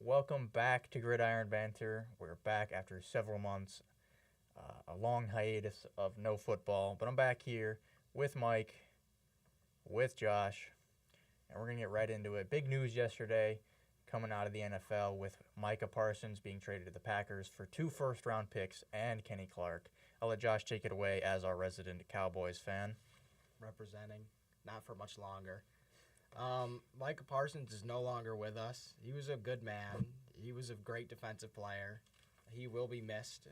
Welcome back to Gridiron Banter. We're back after several months, a long hiatus of no football, but I'm back here with Mike, with Josh, and we're going to get right into it. Big news yesterday coming out of the NFL with Micah Parsons being traded to the Packers for 2 first-round picks and Kenny Clark. I'll let Josh take it away as our resident Cowboys fan. Representing, not for much longer. Micah Parsons is no longer with us. He was a good man. He was a great defensive player. He will be missed.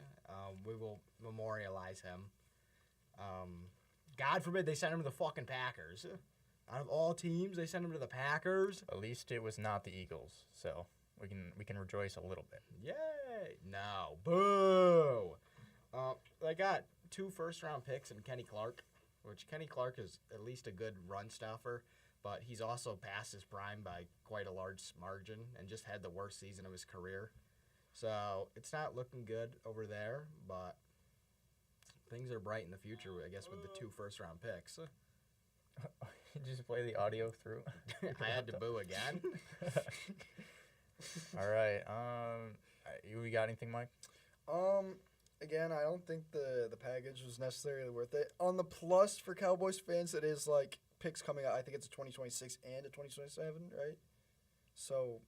We will memorialize him. God forbid they send him to the fucking Packers. Out of all teams, they send him to the Packers. At least it was not the Eagles, so we can rejoice a little bit. Yay! No. Boo! They got 2 first-round picks and Kenny Clark, which Kenny Clark is at least a good run stuffer, but he's also past his prime by quite a large margin and just had the worst season of his career. So it's not looking good over there, but things are bright in the future, I guess, with the 2 first-round picks. Just play the audio through. I had to boo again. All right. You got anything, Mike? Again, I don't think the package was necessarily worth it. On the plus for Cowboys fans, it is like picks coming out. I think it's a 2026 and a 2027, right? So,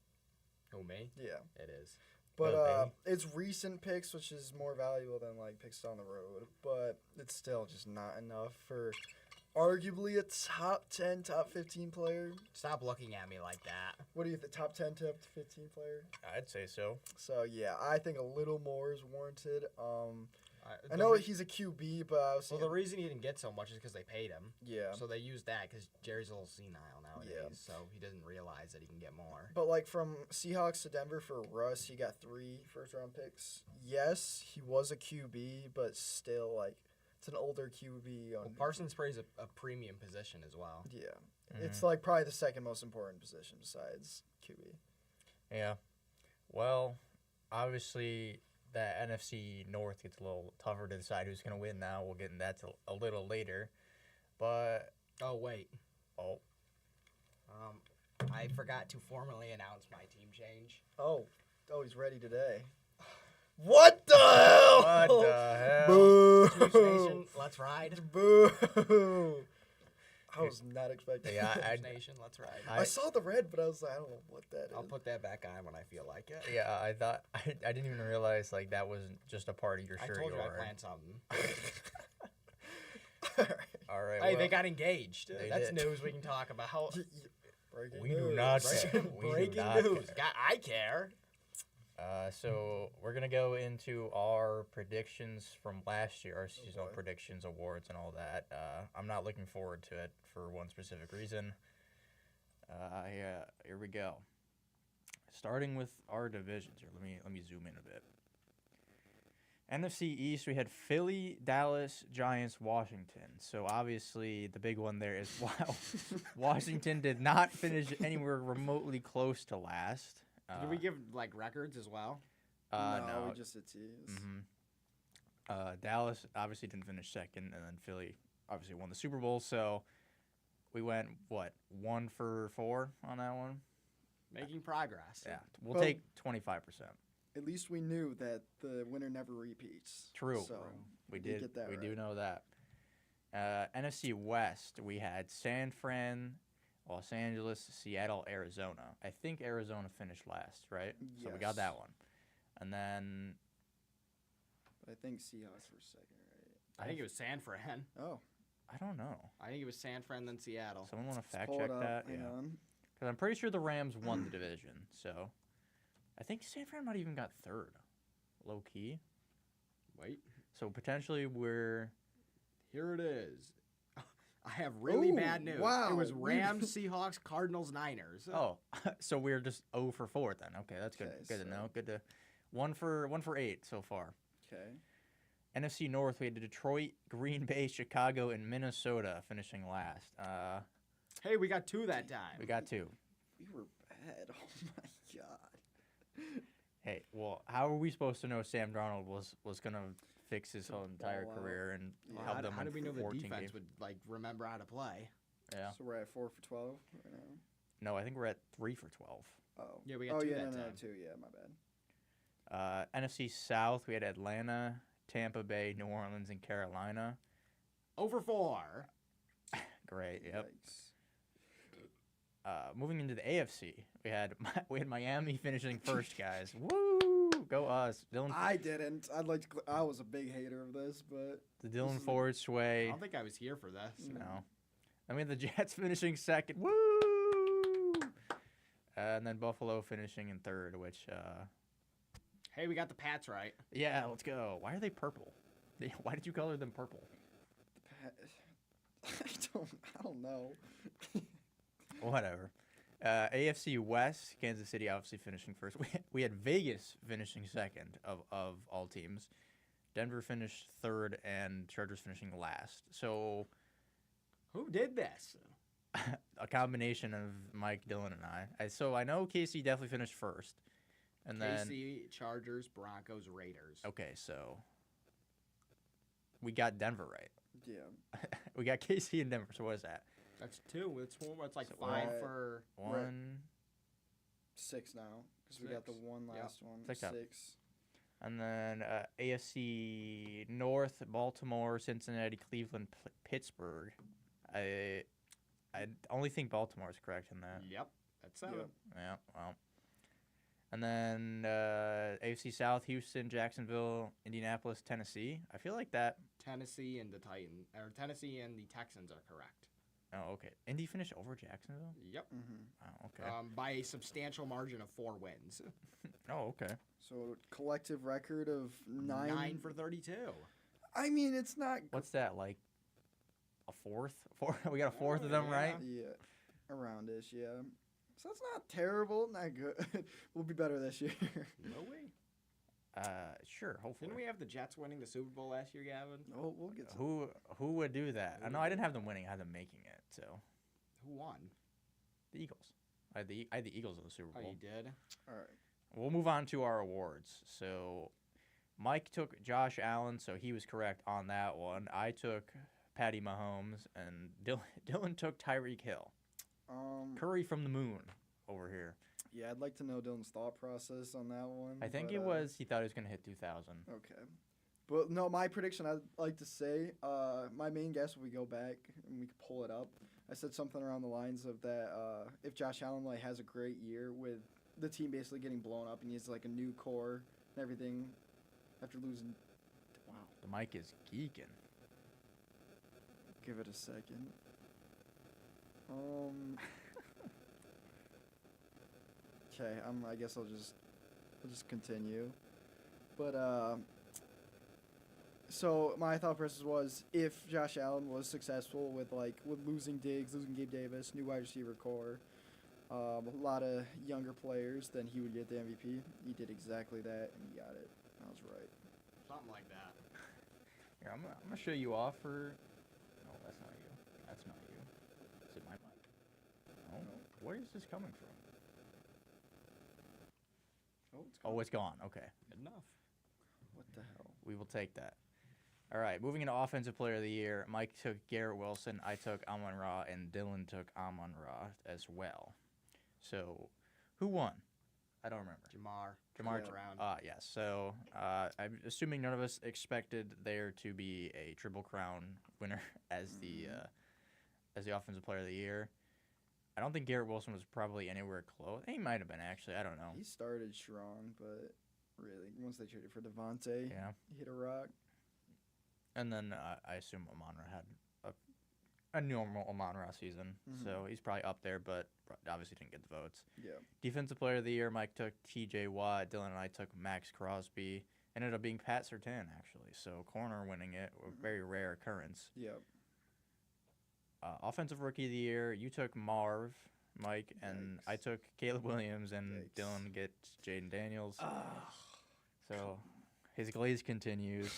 Who, me? yeah. It is. But it's recent picks, which is more valuable than like picks down the road. But it's still just not enough for arguably a top 10, top 15 player. Stop looking at me like that. What do you think? Top 10, top 15 player? I'd say so. So, yeah, I think a little more is warranted. I know he's a QB, but I was the reason he didn't get so much is because they paid him. Yeah. So they used that because Jerry's a little senile nowadays, Yeah. so he doesn't realize that he can get more. But, like, from Seahawks to Denver for Russ, he got 3 first-round picks. Yes, he was a QB, but still, like, it's an older QB. Parsons plays a premium position as well. Yeah. Mm-hmm. It's, like, probably the second most important position besides QB. Yeah. Well, obviously, that NFC North gets a little tougher to decide who's going to win now. We'll get into that a little later. But, Oh, wait. oh, I forgot to formally announce my team change. Oh, he's ready today. What the hell? what the hell? Boo! Chiefs Nation, let's ride. Boo! I was not expecting Yeah, that. I- Chiefs Nation, let's ride. I saw the red, but I was like, I don't know what that is. I'll put that back on when I feel like it. Yeah, I thought I didn't even realize like that wasn't just a part of your I shirt. told you I were. planned something. All right. Hey, well, they got engaged. they That's did. news we can talk about. Breaking We do news. not care. We do Breaking not news. care. I care. So we're gonna go into our predictions from last year, our seasonal boy. predictions, awards, and all that. I'm not looking forward to it for one specific reason. Yeah, here we go. Starting with our divisions here, let me zoom in a bit. NFC East, we had Philly, Dallas, Giants, Washington. So obviously the big one there is Washington did not finish anywhere remotely close to last. Did we give like records as well? No. Just a tease. Mm-hmm. Dallas obviously didn't finish second, and then Philly obviously won the Super Bowl. So we went, 1 for 4 on that one? Making progress. Yeah, we'll Well- take 25%. At least we knew that the winner never repeats. True. So We did did. get that We right. do know that. NFC West, we had San Fran, Los Angeles, Seattle, Arizona. I think Arizona finished last, right? So we got Yes. that one. And then I think Seahawks were second, right? I think it was San Fran. Oh, I don't know. I think it was San Fran then Seattle. Someone want to fact pull check it up. that? Hang Yeah. on. Because I'm pretty sure the Rams won the division. So I think San Fran might even got third, low key. Wait, So potentially we're here it is. I have really Ooh, bad news. wow. It was Rams, Seahawks, Cardinals, Niners. so we're just 0 for 4 then. Okay, that's good. Okay, Good to so- know. Good to 1 for 8 so far. Okay. NFC North, we had Detroit, Green Bay, Chicago, and Minnesota finishing last. Hey, we got 2 that time. We got 2. We were bad. Oh my god. Hey, well, how are we supposed to know Sam Darnold was gonna fix his whole entire ball out. career and Yeah. help them How win did we know the 14 defense games? would like remember how to play? Yeah. So we're at 4 for 12 right now. No, I think we're at 3 for 12. Oh. Yeah, we got two that no, time. 2. Yeah, my bad. NFC South, we had Atlanta, Tampa Bay, New Orleans, and Carolina. Over 4. Great. Yep. Yikes. Moving into the AFC, we had Miami finishing first, guys. Woo! Go us, Dylan. I didn't. I was a big hater of this, but The Dylan this is- Ford I sway. don't think I was here for this. No. And we had the Jets finishing second. Woo! And then Buffalo finishing in third, which, Hey, we got the Pats right. yeah, let's go. Why are they purple? Why did you color them purple? I don't know. Whatever. AFC West, Kansas City obviously finishing first. We had Vegas finishing second of all teams. Denver finished third, and Chargers finishing last. So Who did this? a combination of Mike, Dylan, and I. So I know KC definitely finished first. And then KC, Chargers, Broncos, Raiders. okay, so we got Denver right. Yeah. We got KC and Denver. So what is that? That's 2. It's 4. It's like So 5 we're at- for. 1, 6 now because we got the 6. one Yep. last one. 6 up. 6. and then AFC North, Baltimore, Cincinnati, Cleveland, Pittsburgh. I only think Baltimore is correct in that. Yep. That's 7. Yep. Yeah, well. And then AFC South, Houston, Jacksonville, Indianapolis, Tennessee. I feel like that. Tennessee and the Titans, or Tennessee and the Texans are correct. Oh, okay. Indy finished over Jacksonville? Yep. Mm-hmm. Oh, okay. By a substantial margin of 4 wins. Oh, okay. So collective record of 9. 9 for 32. I mean, it's not. What's that, like a fourth? We got a fourth of them, Yeah. right? Yeah, around-ish, yeah. So that's not terrible, not good. We'll be better this year. No way. Sure, hopefully. Didn't we have the Jets winning the Super Bowl last year, Gavin? Oh, we'll get to Who would do that? I know I didn't have them winning. I had them making it. So Who won? the Eagles. I had the Eagles in the Super Oh, Bowl. you did? All right. We'll move on to our awards. So Mike took Josh Allen, so he was correct on that one. I took Patty Mahomes, and Dylan took Tyreek Hill. Curry from the moon over here. Yeah, I'd like to know Dylan's thought process on that one. I think but, it was he thought he was going to hit 2,000. Okay. But no, my prediction, I'd like to say, my main guess, if we go back and we could pull it up, I said something around the lines of that if Josh Allen has a great year with the team basically getting blown up and he has a new core and everything after losing. Wow. The mic is geeking. Give it a second. Okay, I guess I'll just continue. But so my thought process was if Josh Allen was successful with losing Diggs, losing Gabe Davis, new wide receiver core, a lot of younger players, then he would get the MVP. He did exactly that, and he got it. I was right. Something like that. Here, I'm gonna show you off for. No, that's not you. That's not you. Is it my mic? No. Where is this coming from? Oh, it's gone. Okay. Good enough. What the hell? We will take that. All right, moving into Offensive Player of the Year. Mike took Garrett Wilson, I took Amon-Ra, and Dylan took Amon-Ra as well. So, who won? I don't remember. Jamar Jamar Brown. yes. So, I'm assuming none of us expected there to be a Triple Crown winner as the Offensive Player of the Year. I don't think Garrett Wilson was probably anywhere close. He might have been, actually. I don't know. He started strong, but really, once they traded for Devontae, Yeah. he hit a rock. And then I assume Amon-Ra had a normal Amon-Ra season. Mhm. So he's probably up there, but obviously didn't get the votes. Yeah. Defensive Player of the Year, Mike took TJ Watt. Dylan and I took Max Crosby. Ended up being Pat Surtain, actually. So corner winning it, a very rare occurrence. Yep. Offensive Rookie of the Year, you took Marv, Mike, and I Yikes. took Caleb Williams, and Yikes. Dylan gets Jaden Daniels. So his glaze continues.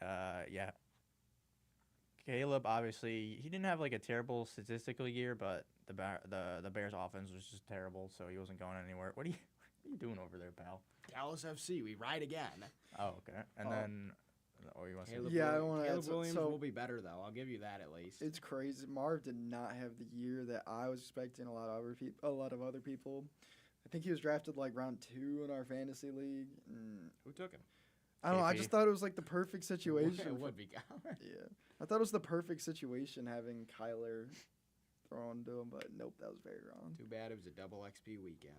Yeah. Caleb, obviously, he didn't have a terrible statistical year, but the Bears' offense was just terrible, so he wasn't going anywhere. What are you doing over there, pal? Dallas FC, we ride again. Oh, okay. And then Or you want to say? Caleb, Yeah, I Williams, wanna add Caleb so- Williams so- will be better though. I'll give you that at least. It's crazy. Marv did not have the year that I was expecting. A lot of other people. I think he was drafted like round 2 in our fantasy league. Who took him? I don't know. I KP. just thought it was like the perfect situation. It would be. Yeah, I thought it was the perfect situation having Kyler thrown to him, but nope, that was very wrong. Too bad it was a double XP weekend.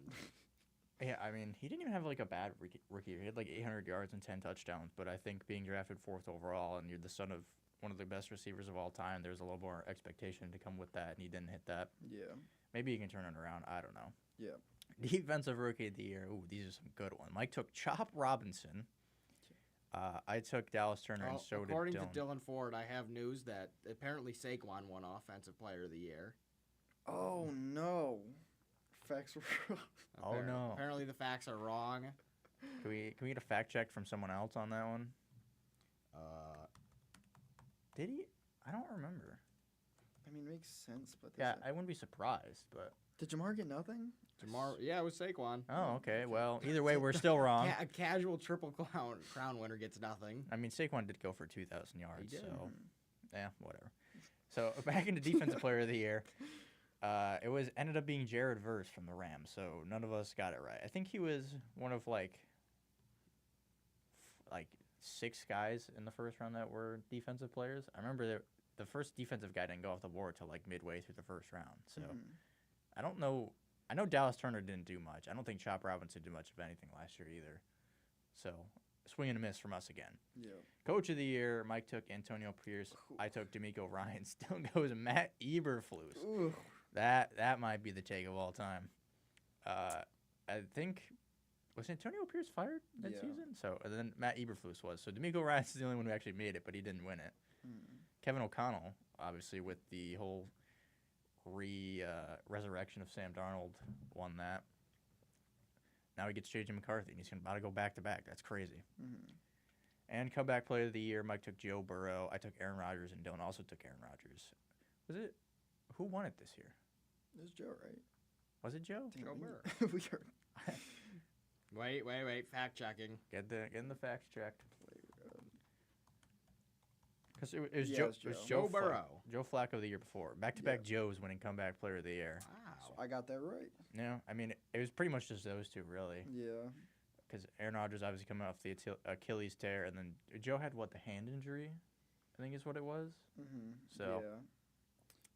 Yeah, I mean, he didn't even have like a bad rookie year. He had like 800 yards and 10 touchdowns. But I think being drafted 4th overall and you're the son of one of the best receivers of all time, there's a little more expectation to come with that, and he didn't hit that. Yeah, Maybe he can turn it around. I don't know. yeah. Defensive rookie of the year. Ooh, these are some good ones. Mike took Chop Robinson. I took Dallas Turner, and so did according Dylan. to Dylan Ford, I have news that apparently Saquon won Offensive Player of the Year. Oh no, facts were wrong. Oh, no. Apparently the facts are wrong. Can we get a fact check from someone else on that one? Did he? I don't remember. I mean, it makes sense, but Yeah, I wouldn't be surprised, but. did Jamar get nothing? Tomorrow, yeah, it was Saquon. Oh, okay. Well, either way, we're still wrong. A casual triple crown winner gets nothing. I mean, Saquon did go for 2,000 yards, did. so yeah, whatever. So back into Defensive Player of the Year. It ended up being Jared Verse from the Rams, so none of us got it right. I think he was one of like 6 guys in the first round that were defensive players. I remember the first defensive guy didn't go off the board till like midway through the first round. So I don't know. I know Dallas Turner didn't do much. I don't think Chop Robinson did much of anything last year either. So swing and a miss from us again. Yeah. Coach of the year, Mike took Antonio Pierce. I took D'Amico Ryan. Still goes Matt Eberflus. Ooh. That might be the take of all time. I think, was Antonio Pierce fired mid-season? So and then Matt Eberflus was. So D'Amico Ryan's the only one who actually made it, but he didn't win it. Kevin O'Connell, obviously, with the whole resurrection of Sam Darnold, won that. Now he gets J.J. McCarthy, and he's about to go back-to-back. That's crazy. And comeback player of the year, Mike took Joe Burrow. I took Aaron Rodgers, and Dylan also took Aaron Rodgers. Who won it this year? It was Joe, right? Was it Joe? Dang, Joe we- we are Wait. Fact checking. Getting the facts checked. Because it was Yeah, Joe. it was It was Joe. Joe Fla- Burrow. Joe Flacco the year before. Back-to-back Joes winning comeback player of the year. Wow. I got that right. No, I mean it was pretty much just those two really. Yeah. Because Aaron Rodgers obviously coming off the Achilles tear, and then Joe had the hand injury, I think is what it was. So Yeah.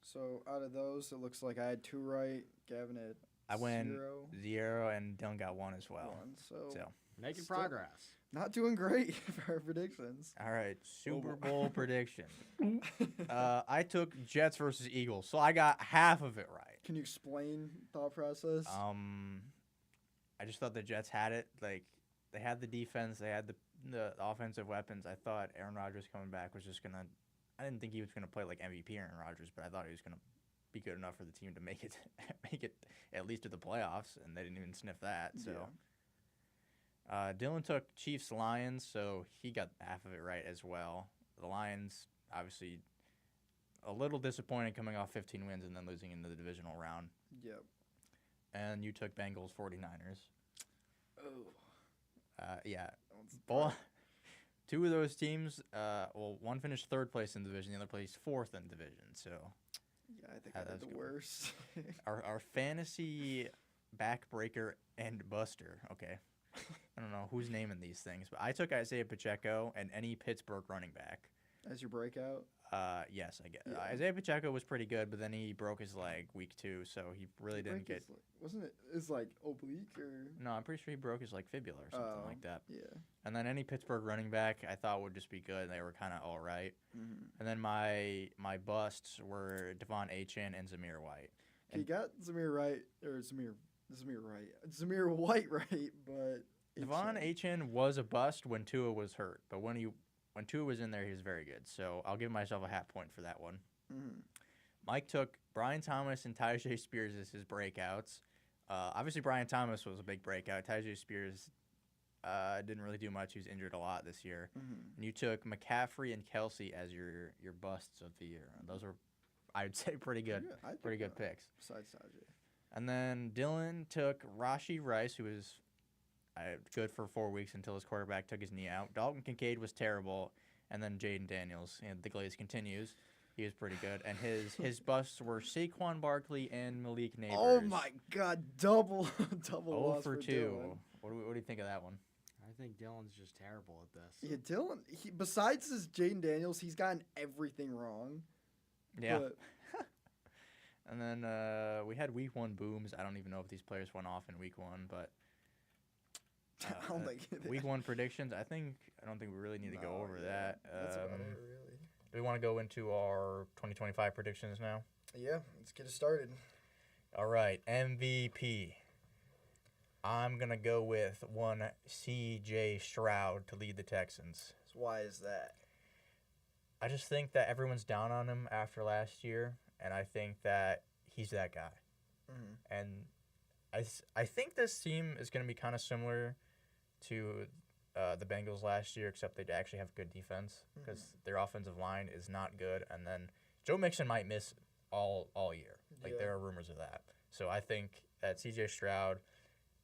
So out of those, it looks like I had 2 right. Gavin had I win 0. 0, and Dylan got 1 as well. 1. So Making Still- progress. not doing great for our predictions. All right, Super Bowl prediction. I took Jets versus Eagles, so I got half of it right. Can you explain thought process? I just thought the Jets had it. Like they had the defense, they had the offensive weapons. I thought Aaron Rodgers coming back was just gonna. I didn't think he was gonna play like MVP Aaron Rodgers, but I thought he was gonna be good enough for the team to make it at least to the playoffs, and they didn't even sniff that. So. Dylan took Chiefs Lions, so he got half of it right as well. The Lions, obviously, a little disappointed coming off 15 wins and then losing in the divisional round. Yep. And you took Bengals 49ers. Oh. Yeah. That one's Well, 2 of those teams, one finished 3rd place in the division, the other placed 4th in the division. So Yeah, I think Yeah, I did that's the good. worst. our fantasy backbreaker and buster. Okay. I don't know who's naming these things, but I took Isaiah Pacheco and any Pittsburgh running back. As your breakout. Yes, I guess. Yeah. Isaiah Pacheco was pretty good, but then he broke his leg week 2, so he really didn't get. Wasn't it? It's like oblique or. No, I'm pretty sure he broke his fibula or something Oh, like that. Yeah. And then any Pittsburgh running back I thought would just be good. They were kind of all right. Mm-hmm. And then my busts were Devon Achane and Zamir White. He got Zamir White right, but Devon Achane was a bust when Tua was hurt, but when Tua was in there, he was very good. So I'll give myself a half point for that one. Mm-hmm. Mike took Brian Thomas and Tyjae Spears as his breakouts. Obviously, Brian Thomas was a big breakout. Tyjae Spears didn't really do much. He was injured a lot this year. Mm-hmm. And you took McCaffrey and Kelsey as your busts of the year. And those were, I would say, pretty good. Yeah, Pretty good picks. Besides Tajay. And then Dylan took Rashee Rice, who was good for 4 weeks until his quarterback took his knee out. Dalton Kincaid was terrible. And then Jaden Daniels, and the glaze continues. He was pretty good. And his busts were Saquon Barkley and Malik Neighbors. Oh my God, double 0 loss for for 2. Dylan. What do you think of that one? I think Dylan's just terrible at this. Yeah, Dylan. Besides his Jaden Daniels, he's gotten everything wrong. Yeah. But And then we had week 1 booms. I don't even know if these players went off in week 1, but I don't think week 1 predictions. I don't think we really need to go over that. That's about it, really. Do we want to go into our 2025 predictions now? Yeah, let's get it started. All right, MVP. I'm gonna go with one C.J. Stroud to lead the Texans. So why is that? I just think that everyone's down on him after last year, and I think that he's that guy. Mm-hmm. And I think this team is going to be kind of similar to the Bengals last year, except they actually have good defense because their offensive line is not good. And then Joe Mixon might miss all year. Like, there are rumors of that. So I think that C.J. Stroud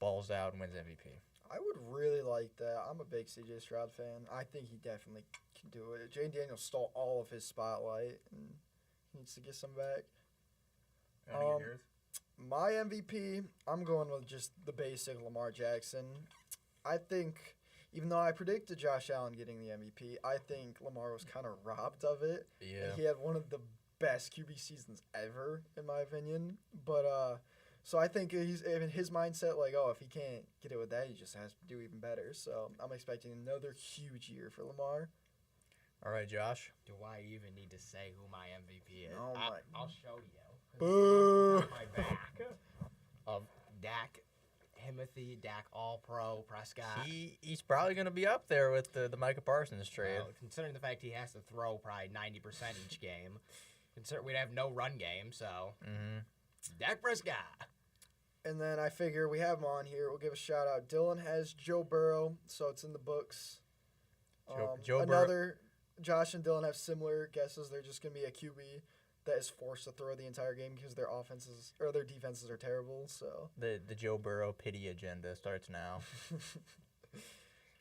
balls out and wins MVP. I would really like that. I'm a big C.J. Stroud fan. I think he definitely can do it. Jaden Daniels stole all of his spotlight, and he needs to get some back. My MVP, I'm going with just the basic Lamar Jackson. I think, even though I predicted Josh Allen getting the MVP, I think Lamar was kind of robbed of it. Yeah. He had one of the best QB seasons ever, in my opinion. But so I think he's in his mindset, like, oh, if he can't get it with that, he just has to do even better. So I'm expecting another huge year for Lamar. All right, Josh. Do I even need to say who my MVP is? Oh my- I'll show you. Boo! It's on my back. Dak, Himothy, Dak All-Pro, Prescott. He's probably going to be up there with the Micah Parsons trade. Well, considering the fact he has to throw probably 90% each game, we'd have no run game, so Dak Prescott. And then I figure we have him on here. We'll give a shout out. Dylan has Joe Burrow, so it's in the books. Joe another Josh and Dylan have similar guesses. They're just gonna be a QB that is forced to throw the entire game because their offenses or their defenses are terrible. So The Joe Burrow pity agenda starts now.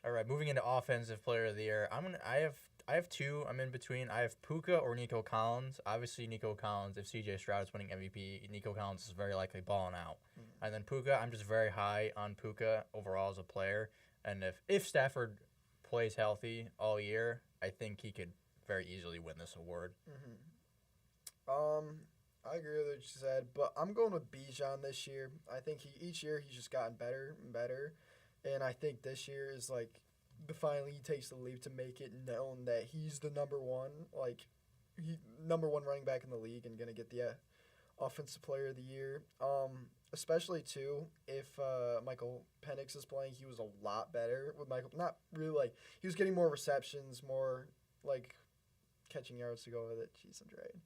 All right, moving into offensive player of the year. I have 2. I'm in between. I have Puka or Nico Collins. Obviously, Nico Collins. If C.J. Stroud is winning MVP, Nico Collins is very likely balling out. And then Puka, I'm just very high on Puka overall as a player. And if Stafford plays healthy all year, I think he could very easily win this award. I agree with what you said, but I'm going with Bijan this year. I think each year he's just gotten better and better, and I think this year is like finally he takes the leap to make it known that he's the number one running back in the league and gonna get the offensive player of the year. Especially too if Michael Penix is playing, he was a lot better with Michael. Not really like he was getting more receptions, more like catching yards to go with it. Jeez, I'm dragging.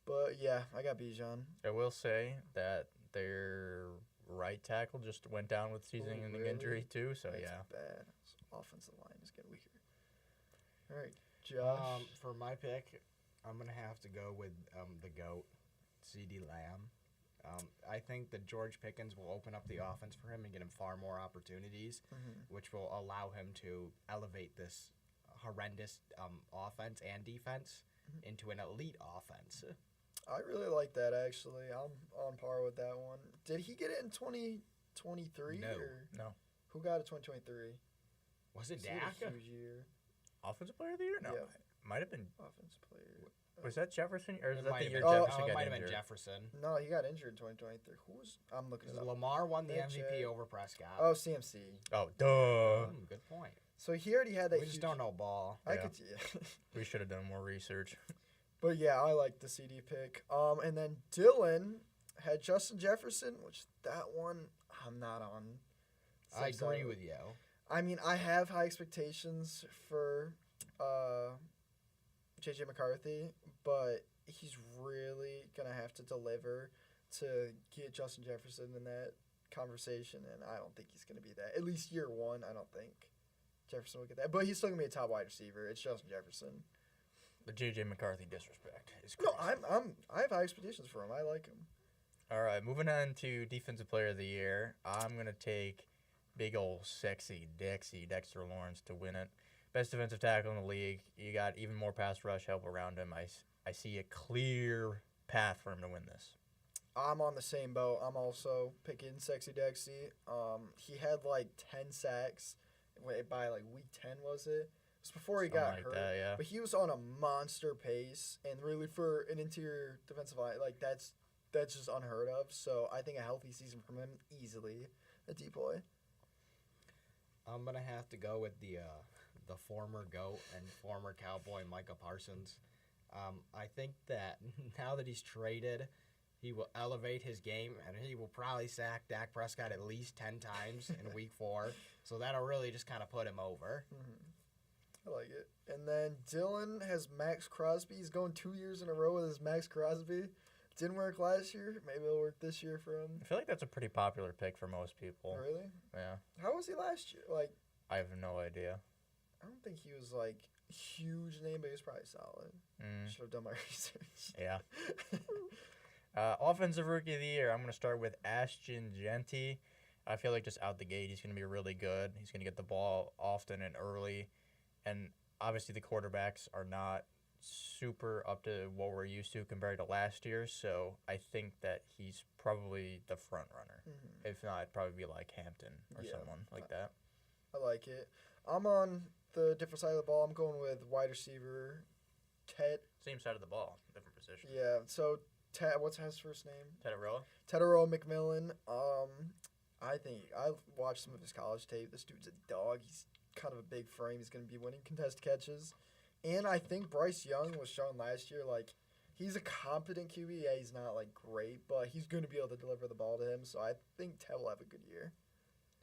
But yeah, I got Bijan. I will say that their right tackle just went down with season-ending really? injury too. So That's yeah, bad. This offensive line is getting weaker. All right, Josh. For my pick, I'm going to have to go with the GOAT, CeeDee Lamb. I think that George Pickens will open up the offense for him and get him far more opportunities, which will allow him to elevate this horrendous offense and defense into an elite offense. I really like that, actually. I'm on par with that one. Did he get it in 2023? No. No. Who got it 2023? Was it He had Dak? a huge year. Offensive player of the year? No, Yeah. might have been. Offensive player. Was that Jefferson or is It that might the have year been- Jefferson it got might have been injured? Jefferson. No, he got injured in 2023. Who was? I'm looking it Because up. Lamar won the Let me MVP check. over Prescott. Oh, CMC. Oh, duh. Good point. So he already had that. We just huge, don't know ball. I Yeah. could. Yeah. We should have done more research. But yeah, I like the CD pick. And then Dylan had Justin Jefferson, which that one I'm not on. I So- agree with you. I mean, I have high expectations for JJ McCarthy, but he's really gonna have to deliver to get Justin Jefferson in that conversation, and I don't think he's gonna be that. At least year one, I don't think Jefferson will get that. But he's still gonna be a top wide receiver. It's Justin Jefferson. The J.J. McCarthy disrespect is No, crazy. I have high expectations for him. I like him. All right, moving on to Defensive Player of the Year. I'm going to take big old sexy Dexter Lawrence to win it best defensive tackle in the league. You got even more pass rush help around him. I see a clear path for him to win this. I'm on the same boat. I'm also picking Sexy Dexy. He had like 10 sacks by like week 10, was it? It was before he got hurt. That, yeah. But he was on a monster pace, and really for an interior defensive line, like that's just unheard of. So I think a healthy season from him easily a D-boy. I'm gonna have to go with the former GOAT and former Cowboy Micah Parsons. I think that now that he's traded, he will elevate his game, and he will probably sack Dak Prescott at least 10 times in Week 4. So that'll really just kind of put him over. Mm-hmm. I like it. And then Dylan has Max Crosby. He's going 2 years in a row with his Max Crosby. Didn't work last year. Maybe it'll work this year for him. I feel like that's a pretty popular pick for most people. Really? Yeah. How was he last year? Like, I have no idea. I don't think he was like huge name, but he was probably solid. Should have done my research. Yeah. Offensive Rookie of the Year, I'm going to start with Ashton Genty. I feel like just out the gate, he's going to be really good. He's going to get the ball often and early. And obviously the quarterbacks are not super up to what we're used to compared to last year. So I think that he's probably the front runner. Mm-hmm. If not, it'd probably be like Hampton or someone like that. I like it. I'm on the different side of the ball. I'm going with wide receiver Ted. Same side of the ball, different position. Yeah, so Ted, what's his first name? Tedoroa McMillan. I think I watched some of his college tape. This dude's a dog. He's kind of a big frame. He's going to be winning contest catches. And I think Bryce Young was shown last year, like, he's a competent QB. Yeah, he's not, like, great, but he's going to be able to deliver the ball to him. So I think Ted will have a good year.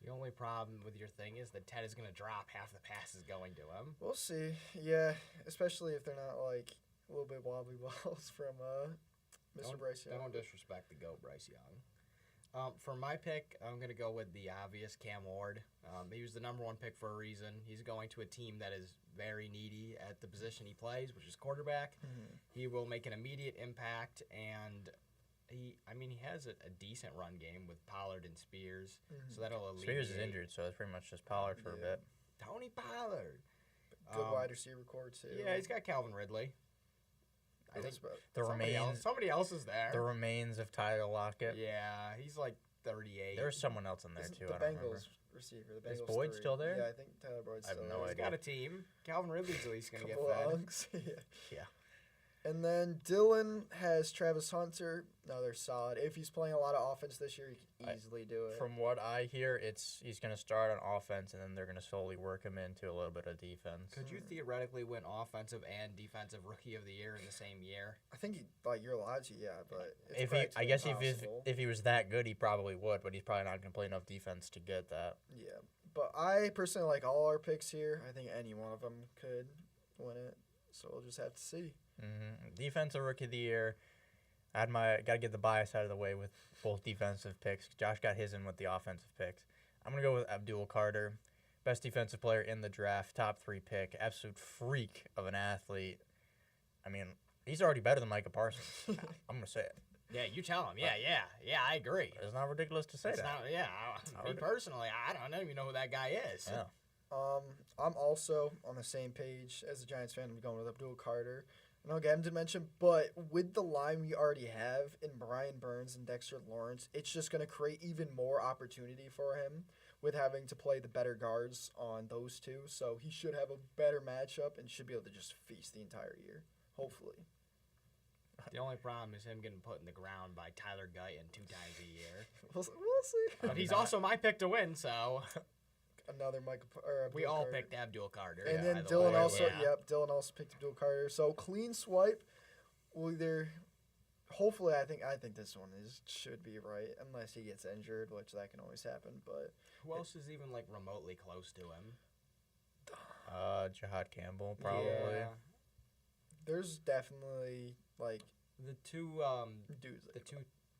The only problem with your thing is that Ted is going to drop half the passes going to him. We'll see. Yeah, especially if they're not, like, a little bit wobbly balls from Mr. Bryce Young. Don't disrespect the GOAT, Bryce Young. For my pick, I'm going to go with the obvious Cam Ward. He was the number 1 pick for a reason. He's going to a team that is very needy at the position he plays, which is quarterback. Mm-hmm. He will make an immediate impact, and he has a decent run game with Pollard and Spears, so that'll alleviate. Spears is injured, so it's pretty much just Pollard for a bit. Tony Pollard. Good wide receiver core, too. Yeah, he's got Calvin Ridley. I think somebody else is there. The remains of Tyler Lockett. Yeah, he's like 38. There's someone else in there too. The Bengals receiver. The Bengals is Boyd still there? Yeah, I think Tyler Boyd's still there. I have no idea. He's got a team. Calvin Ridley's at least going to get fed. Yeah. And then Dylan has Travis Hunter. No, they're solid. If he's playing a lot of offense this year, he can easily do it. From what I hear, he's going to start on offense, and then they're going to slowly work him into a little bit of defense. Could you theoretically win offensive and defensive rookie of the year in the same year? I think you're allowed to, yeah, but if he was that good, he probably would, but he's probably not going to play enough defense to get that. Yeah, but I personally like all our picks here. I think any one of them could win it, so we'll just have to see. Mm-hmm. Defensive Rookie of the Year. Got to get the bias out of the way with both defensive picks. Josh got his in with the offensive picks. I'm going to go with Abdul Carter. Best defensive player in the draft, top 3 pick, absolute freak of an athlete. I mean, he's already better than Micah Parsons. I'm going to say it. Yeah, you tell him. Yeah, I agree. It's not ridiculous to say that. Me personally, I don't even know who that guy is. Yeah. I'm also on the same page as a Giants fan. I'm going with Abdul Carter. I know Gavin did mention, but with the line we already have in Brian Burns and Dexter Lawrence, it's just going to create even more opportunity for him with having to play the better guards on those two. So he should have a better matchup and should be able to just feast the entire year, hopefully. The only problem is him getting put in the ground by Tyler Guyton 2 times a year. We'll see. But he's also my pick to win, so... Another we all picked Abdul Carter. And then Dylan Dylan also picked Abdul Carter. So clean swipe will either hopefully I think this one should be right unless he gets injured, which that can always happen, but who else is even like remotely close to him? Jahad Campbell probably. Yeah. There's definitely like the two dudes.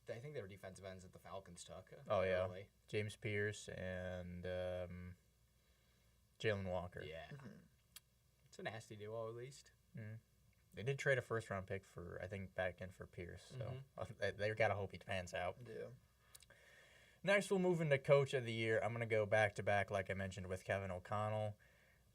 I think they were defensive ends that the Falcons took. Oh, yeah. James Pierce and Jalen Walker. Yeah. Mm-hmm. It's a nasty duo, at least. Mm-hmm. They did trade a first-round pick back in for Pierce. So they got to hope he pans out. Yeah. Next, we'll move into Coach of the Year. I'm going to go back-to-back, like I mentioned, with Kevin O'Connell.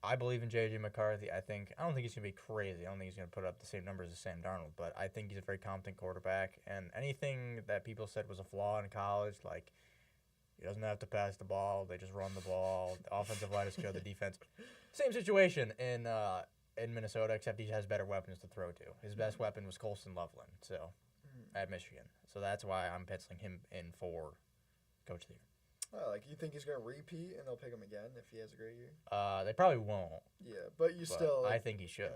I believe in J.J. McCarthy. I don't think he's going to be crazy. I don't think he's going to put up the same numbers as Sam Darnold, but I think he's a very competent quarterback. And anything that people said was a flaw in college, like he doesn't have to pass the ball, they just run the ball, the offensive line is good, the defense. Same situation in Minnesota, except he has better weapons to throw to. His best weapon was Colston Loveland, at Michigan. So that's why I'm penciling him in for Coach of the Year. Oh, like, you think he's going to repeat and they'll pick him again if he has a great year? They probably won't. Yeah, but still. I think he should.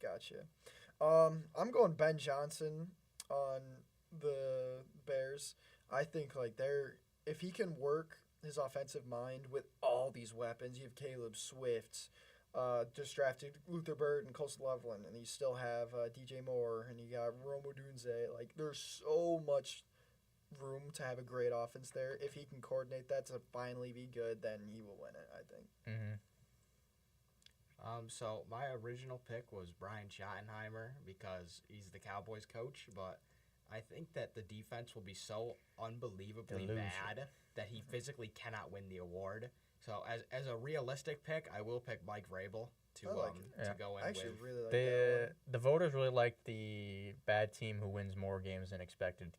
Gotcha. I'm going Ben Johnson on the Bears. I think, like, if he can work his offensive mind with all these weapons, you have Caleb Swift, just drafted Luther Bird and Colston Loveland, and you still have DJ Moore, and you got Rome Odunze. Like, there's so much room to have a great offense there. If he can coordinate that to finally be good, then he will win it, I think. So my original pick was Brian Schottenheimer because he's the Cowboys coach, but I think that the defense will be so unbelievably bad that he physically cannot win the award. So as a realistic pick, I will pick Mike Vrabel to go in. I actually with. really like that one. The voters really like the bad team who wins more games than expected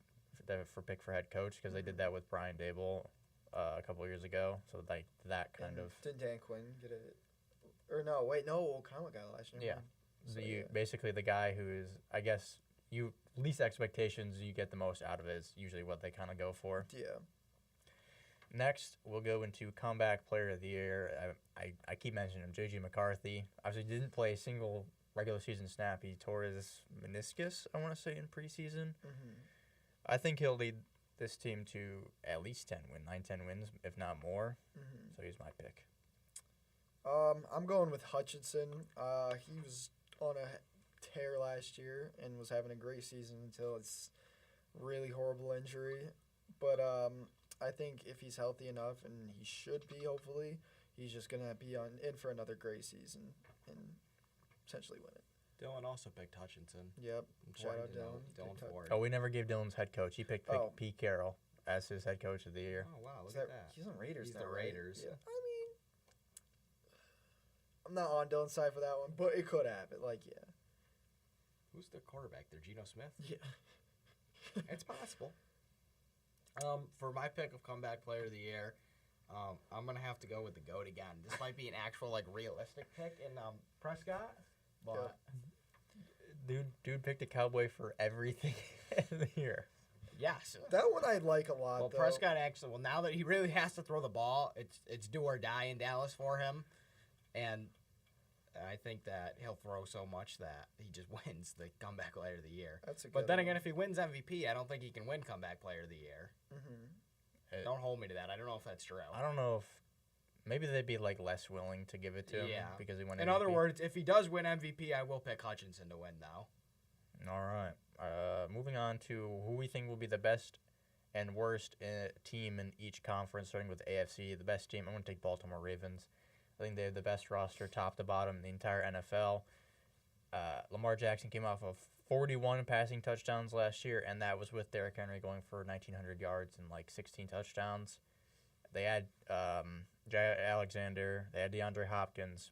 for pick for head coach, because they did that with Brian Dable a couple of years ago. So like that kind of. Didn't Dan Quinn get it? Or no, wait, no, O'Connell got it last year. Yeah. So, basically the guy who is, I guess, least expectations, you get the most out of it is usually what they kind of go for. Yeah. Next, we'll go into comeback player of the year. I keep mentioning him, J.J. McCarthy. Obviously didn't play a single regular season snap. He tore his meniscus, I want to say, in preseason. I think he'll lead this team to at least 10 wins, if not more. So he's my pick. I'm going with Hutchinson. He was on a tear last year and was having a great season until his really horrible injury. But I think if he's healthy enough, and he should be, hopefully, he's just going to be in for another great season and potentially win it. Dylan also picked Hutchinson. Yep. Shout out Dylan. Ford. Oh, we never gave Dylan's head coach. He picked Pete Carroll as his head coach of the year. Oh, wow. Look at that. He's on Raiders He's now, the Raiders. Right? Yeah. I mean, I'm not on Dylan's side for that one, but it could happen. Like, yeah. Who's the quarterback there? Geno Smith? Yeah. It's possible. For my pick of comeback player of the year, I'm going to have to go with the GOAT again. This might be an actual, like, realistic pick in Prescott, but... Dude picked a Cowboy for everything in the year. Yes. That one I like a lot, though. Prescott actually, now that he really has to throw the ball, it's do or die in Dallas for him. And I think that he'll throw so much that he just wins the comeback player of the year. But then again, if he wins MVP, I don't think he can win comeback player of the year. Don't hold me to that. I don't know if that's true. I don't know if maybe they'd be like less willing to give it to him because he won MVP. In other words, if he does win MVP, I will pick Hutchinson to win, though. All right. Moving on to who we think will be the best and worst team in each conference, starting with AFC. The best team, I'm going to take Baltimore Ravens. I think they have the best roster, top to bottom, in the entire NFL. Lamar Jackson came off of 41 passing touchdowns last year, and that was with Derrick Henry going for 1,900 yards and like 16 touchdowns. They had Jay Alexander. They had DeAndre Hopkins.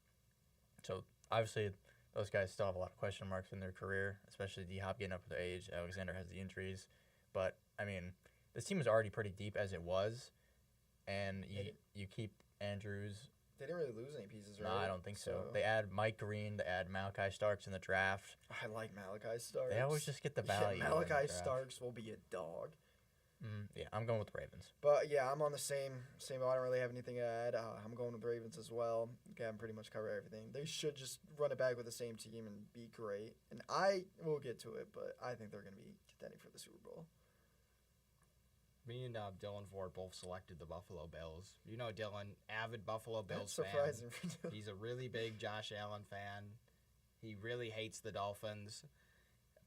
So, obviously, those guys still have a lot of question marks in their career, especially D-Hop getting up with age. Alexander has the injuries. But, I mean, this team was already pretty deep as it was, and you keep Andrews. They didn't really lose any pieces, right? No, I don't think so. They add Mike Green. They add Malachi Starks in the draft. I like Malachi Starks. They always just get the value. Yeah, Malachi Starks will be a dog. Yeah, I'm going with the Ravens. But, yeah, I'm on the same boat. I don't really have anything to add. I'm going with the Ravens as well. Okay, I'm pretty much covered everything. They should just run it back with the same team and be great. And I will get to it, but I think they're going to be contending for the Super Bowl. Me and Dylan Ford both selected the Buffalo Bills. You know Dylan, avid Buffalo Bills fan. That's surprising for Dylan. He's a really big Josh Allen fan. He really hates the Dolphins.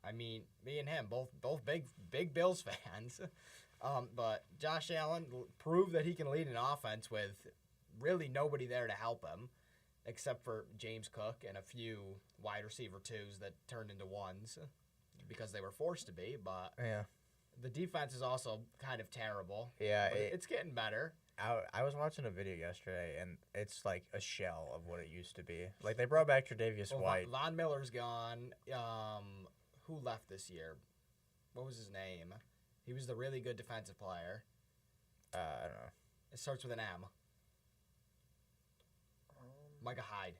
I mean, me and him, both big Bills fans. But Josh Allen proved that he can lead an offense with really nobody there to help him, except for James Cook and a few wide receiver twos that turned into ones because they were forced to be. But yeah. The defense is also kind of terrible. Yeah, it's getting better. I was watching a video yesterday, and it's like a shell of what it used to be. Like, they brought back Tre'Davious Well, White. Von Miller's gone. Who left this year? What was his name? He was the really good defensive player. I don't know. It starts with an M. Micah Hyde.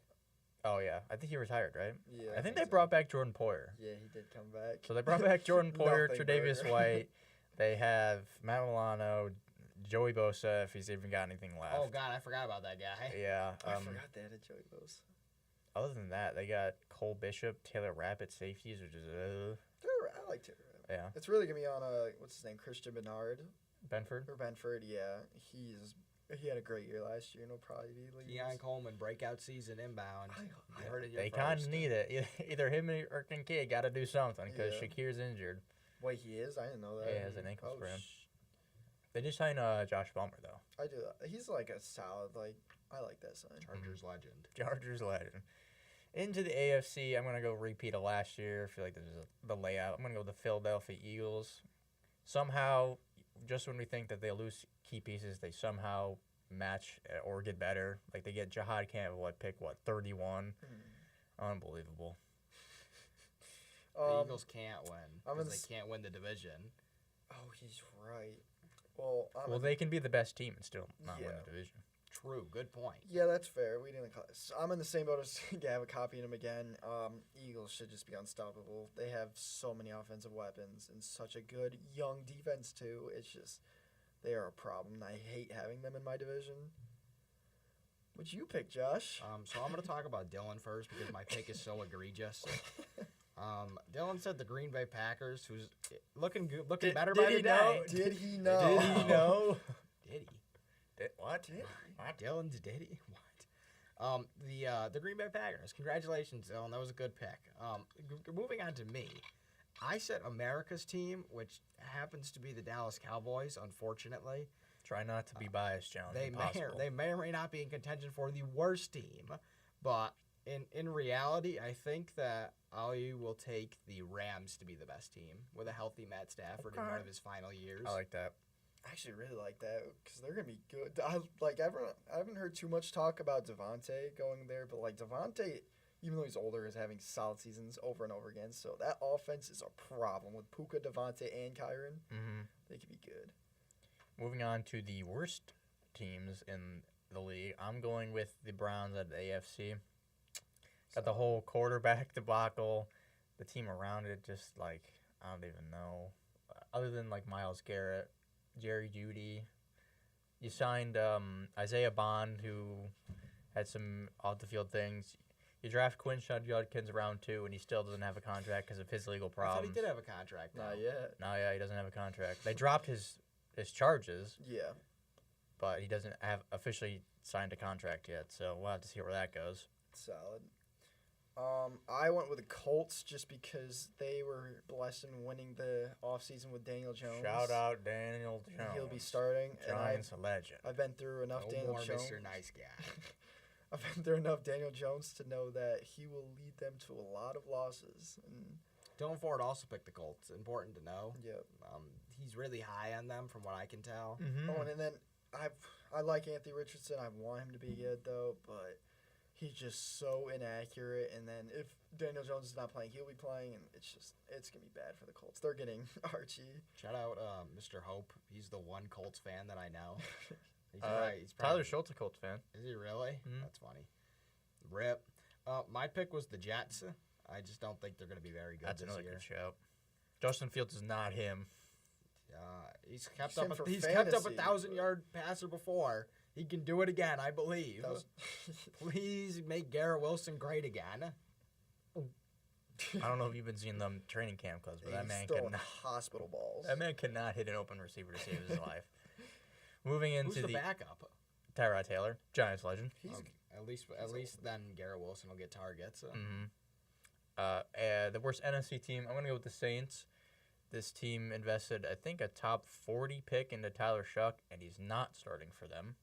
Oh, yeah. I think he retired, right? Yeah. I think they brought back Jordan Poyer. Yeah, he did come back. So they brought back Jordan Poyer, Nothing Tre'Davious burger. White. They have Matt Milano, Joey Bosa, if he's even got anything left. Oh, God, I forgot about that guy. Yeah. I forgot they had a Joey Bosa. Other than that, they got Cole Bishop, Taylor Rapp at safeties, which is I like Taylor. yeah. It's really gonna be on what's his name, Christian Bernard Benford. or Benford. Yeah, he had a great year last year, and he'll probably be leading. Keon Coleman, breakout season inbound. You heard it here They kind first. of need it. Either him or Kincaid got to do something because Yeah. Shakir's injured. Wait, he is? I didn't know that. Yeah, he has an ankle Oh, sprain. They just signed Josh Bummer though. I do. He's like a solid. Like I like that sign. Chargers legend. Chargers legend. Into the AFC, I'm gonna go repeat of last year. I feel like this is the layout. I'm gonna go with the Philadelphia Eagles. Somehow, just when we think that they lose key pieces, they somehow match or get better. Like they get Jahad Campbell at pick 31. Unbelievable. The Eagles can't win I'm in because they can't win the division. Oh, he's right. Well, Well, they can be the best team and still not win Yeah. the division. True. Good point. Yeah, that's fair. We didn't. I'm in the same boat as Gavin copying him again. Eagles should just be unstoppable. They have so many offensive weapons and such a good young defense too. It's just they are a problem. I hate having them in my division. What'd you pick, Josh? So I'm going to talk about Dylan first because my pick is so egregious. Dylan said the Green Bay Packers, who's looking good, looking better by the day. Did he know? Did he know? Did he? What? What? Dylan, did he? What? The Green Bay Packers. Congratulations, Dylan. That was a good pick. Moving on to me. I said America's team, which happens to be the Dallas Cowboys, unfortunately. Try not to be biased, John. They may or may not be in contention for the worst team, but in reality, I think that I will take the Rams to be the best team with a healthy Matt Stafford in one of his final years. I like that. I actually really like that because they're gonna be good. I haven't heard too much talk about Devontae going there, but like Devontae, even though he's older, is having solid seasons over and over again. So that offense is a problem with Puka, Devontae, and Kyron. Mm-hmm. They could be good. Moving on to the worst teams in the league, I'm going with the Browns at the AFC. Got the whole quarterback debacle, the team around it, just like, I don't even know. Other than like Myles Garrett, Jerry Jeudy. You signed Isaiah Bond, who had some off-the-field things. You draft Quinshon Judkins round 2, and he still doesn't have a contract because of his legal I thought problems. he did have a contract. Not though. yet. No, yeah, he doesn't have a contract. They dropped his charges, Yeah. but he doesn't have officially signed a contract yet, so we'll have to see where that goes. Solid. I went with the Colts just because they were blessed in winning the offseason with Daniel Jones. Shout out Daniel Jones. He'll be starting. Giants a legend. I've been through enough No Daniel more Jones. Mr. Nice Guy. I've been through enough Daniel Jones to know that he will lead them to a lot of losses. And Dylan Ford also picked the Colts. Important to know. yeah. He's really high on them from what I can tell. Mm-hmm. Oh, and then I like Anthony Richardson. I want him to be good though, but he's just so inaccurate. And then if Daniel Jones is not playing, he'll be playing, and it's gonna be bad for the Colts. They're getting Archie. Shout out Mr. Hope. He's the one Colts fan that I know. He's Tyler probably, Schultz, a Colts fan. Is he really? Mhm. That's funny. Rip. My pick was the Jets. I just don't think they're going to be very good That's this another year. good shout. Justin Fields is not him. He's kept He's him up. for He's kept up a fantasy, 1,000-yard passer before. He can do it again, I believe. That was- Please make Garrett Wilson great again. I don't know if you've been seeing them training camp clips, but that He's man throwing cannot. hospital balls. That man cannot hit an open receiver to save his life. Moving Who's into the the backup? Tyrod Taylor, Giants legend. He's At least then Garrett Wilson will get targets. Mm-hmm. The worst NFC team, I'm gonna go with the Saints. This team invested, I think, a top 40 pick into Tyler Shuck, and he's not starting for them.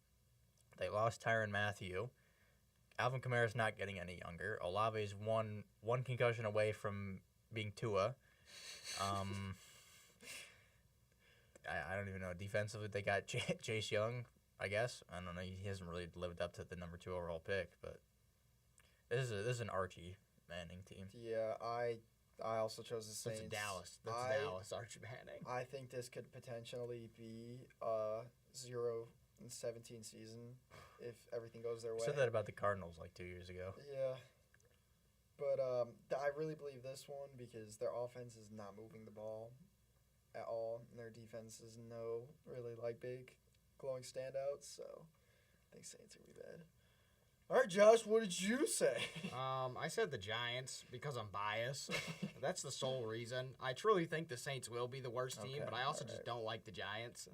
They lost Tyrann Mathieu. Alvin Kamara's not getting any younger. Olave's one concussion away from being Tua. I don't even know. Defensively, they got Chase Young. I guess. I don't know. He hasn't really lived up to the number 2 overall pick, but this is an Archie Manning team. Yeah, I also chose the Saints. That's Dallas. That's Dallas, Archie Manning. I think this could potentially be a 0-17 season if everything goes their way. I said that about the Cardinals like 2 years ago. Yeah. But I really believe this one because their offense is not moving the ball at all, and their defense is no really like big glowing standouts. So I think Saints are gonna be bad. All right, Josh, what did you say? I said the Giants because I'm biased. That's the sole reason. I truly think the Saints will be the worst team, Okay, but I also just don't like the Giants.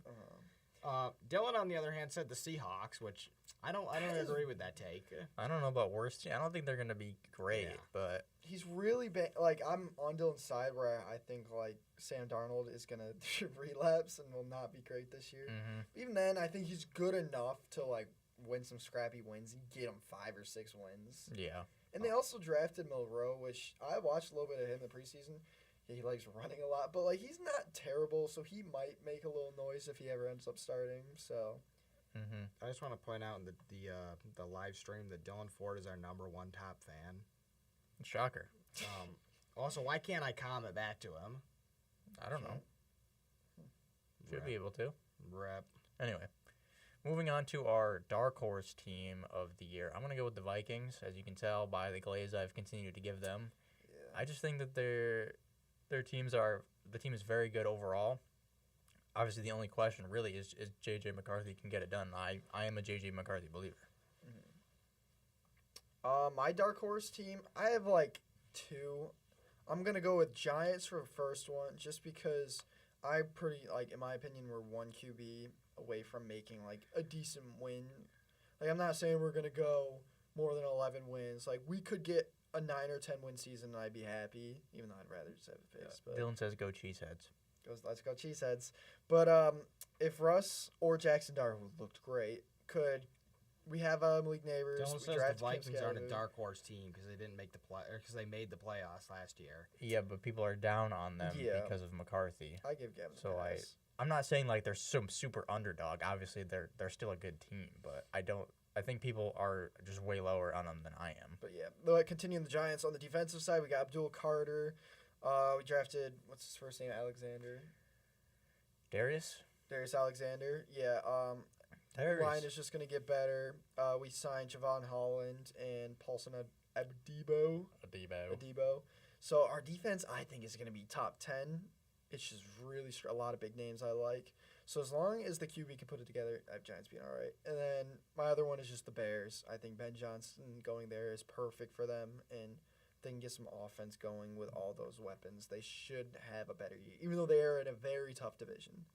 Dylan, on the other hand, said the Seahawks, which I don't agree with that take. I don't know about worst team. I don't think they're going to be great, Yeah. but He's really bad. Like, I'm on Dylan's side where I think, like, Sam Darnold is going to relapse and will not be great this year. Even then, I think he's good enough to, like, win some scrappy wins and get him 5 or 6 wins. yeah. And they also drafted Milroe, which I watched a little bit of him in the preseason. He likes running a lot, but, like, he's not terrible, so he might make a little noise if he ever ends up starting. So, I just want to point out in the live stream that Dylan Ford is our number 1 top fan. Shocker. Also, why can't I comment back to him? I don't know. Should be able to. Rep. Anyway, moving on to our dark horse team of the year. I'm going to go with the Vikings. As you can tell by the glaze I've continued to give them. yeah. I just think that the team is very good overall. Obviously, the only question really is J.J. McCarthy can get it done. I am a J.J. McCarthy believer. My dark horse team, I have, like, 2. I'm going to go with Giants for the first one just because I pretty, like, in my opinion, we're 1 QB away from making, like, a decent win. Like, I'm not saying we're going to go more than 11 wins. Like, we could get a 9 or 10 win season and I'd be happy, even though I'd rather just have a pace. But Dylan says go Cheeseheads. let's go Cheeseheads. But if Russ or Jackson Dart, who looked great, we have Malik Neighbors. Dylan we says the drafted Vikings Kim aren't a Scattergood. dark horse team because they didn't make because they made the playoffs last year. Yeah, but people are down on them Yeah. because of McCarthy. I give Gavin So a pass. I'm not saying like they're some super underdog. Obviously, they're still a good team, but I think people are just way lower on them than I am. But yeah, continuing the Giants on the defensive side, we got Abdul Carter. We drafted what's his first name? Alexander. Darius Alexander. Yeah. Line is just gonna get better. We signed Javon Holland and Paulson Adebo. So our defense, I think, is gonna be top 10. It's just really a lot of big names I like. So as long as the QB can put it together, I have Giants being all right. And then my other one is just the Bears. I think Ben Johnson going there is perfect for them, and they can get some offense going with all those weapons. They should have a better year, even though they are in a very tough division.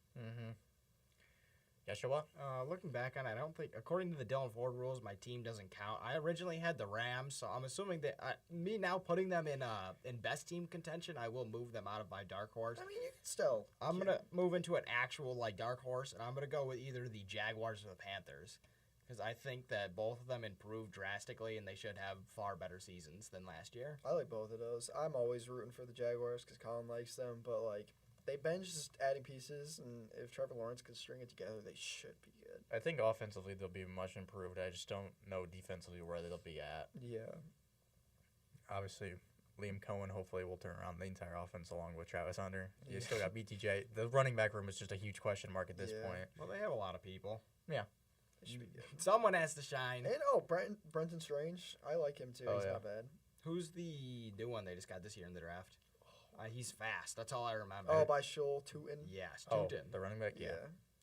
Yeshua? Looking back on it, I don't think, according to the Dylan Ford rules, my team doesn't count. I originally had the Rams, so I'm assuming that me now putting them in best team contention, I will move them out of my dark horse. I mean, you can still. I'm gonna move into an actual like dark horse, and I'm gonna go with either the Jaguars or the Panthers, because I think that both of them improved drastically, and they should have far better seasons than last year. I like both of those. I'm always rooting for the Jaguars because Colin likes them, but like they've been just adding pieces, and if Trevor Lawrence can string it together, they should be good. I think offensively they'll be much improved. I just don't know defensively where they'll be at. Yeah. Obviously, Liam Cohen hopefully will turn around the entire offense along with Travis Hunter. You still got BTJ. The running back room is just a huge question mark at this point. Well, they have a lot of people. Yeah. It should be good. Someone has to shine. And Brenton Strange, I like him too. He's not bad. Who's the new one they just got this year in the draft? He's fast. That's all I remember. Oh, by Shoal Tootin. Yes, Oh, Tootin. the running back? Yeah.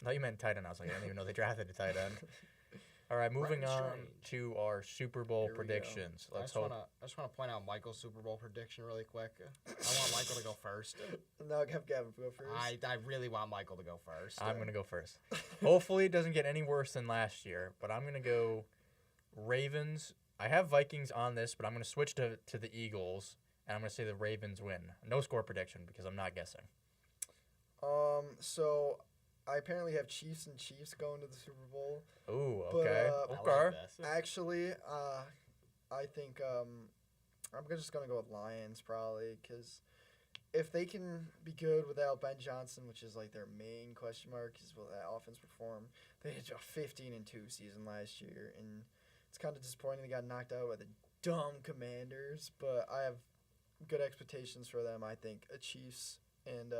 I thought you meant tight end. I was like, I didn't even know they drafted a tight end. All right, moving Brenton on Strange. to our Super Bowl Here we go. predictions. I Let's just hope. want to point out Michael's Super Bowl prediction really quick. I want Michael to go first. No, have Gavin go first. I really want Michael to go first. I'm going to go first. Hopefully it doesn't get any worse than last year, but I'm going to go Ravens. I have Vikings on this, but I'm going to switch to the Eagles, and I'm going to say the Ravens win. No score prediction because I'm not guessing. So I apparently have Chiefs going to the Super Bowl. Ooh, But, okay. I like Okay. this. Actually, I think I'm just gonna go with Lions probably because if they can be good without Ben Johnson, which is like their main question mark, is will that offense perform? They had a 15-2 season last year, and it's kind of disappointing they got knocked out by the dumb Commanders. But I have good expectations for them. I think a Chiefs and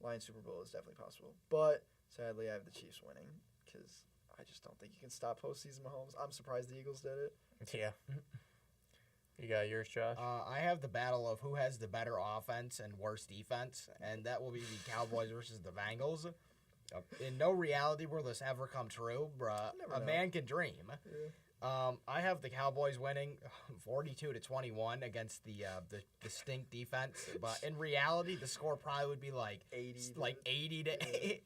Lions Super Bowl is definitely possible. But sadly, I have the Chiefs winning because I just don't think you can stop postseason Mahomes. I'm surprised the Eagles did it. Yeah. You got yours, Josh? I have the battle of who has the better offense and worse defense, and that will be the Cowboys versus the Bengals. In no reality will this ever come true, bruh. Never A know. man can dream. Yeah. I have the Cowboys winning 42-21 against the stink defense, but in reality, the score probably would be like 80 to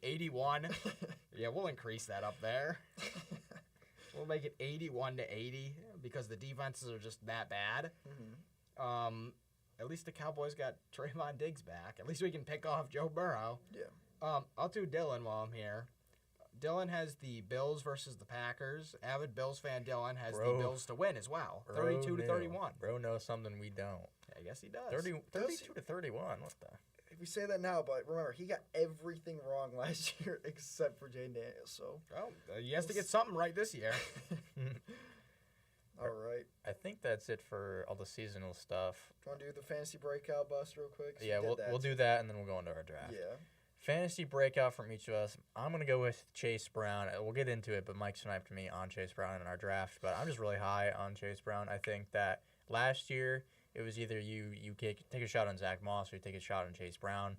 81. Yeah, we'll increase that up there. We'll make it 81-80 because the defenses are just that bad. Mm-hmm. At least the Cowboys got Trayvon Diggs back. At least we can pick off Joe Burrow. Yeah. I'll do Dylan while I'm here. Dylan has the Bills versus the Packers. Avid Bills fan Dylan has the Bills to win as well. 32-31. Bro knows something we don't. I guess he does. 32-31. What the? We say that now, but remember, he got everything wrong last year except for Jay Daniels. So, Well, he has to get something right this year. all right. I think that's it for all the seasonal stuff. Do you want to do the fantasy breakout bust real quick? Yeah, we'll do that, and then we'll go into our draft. Yeah. Fantasy breakout from each of us. I'm going to go with Chase Brown. We'll get into it, but Mike sniped me on Chase Brown in our draft. But I'm just really high on Chase Brown. I think that last year it was either you take a shot on Zach Moss or you take a shot on Chase Brown.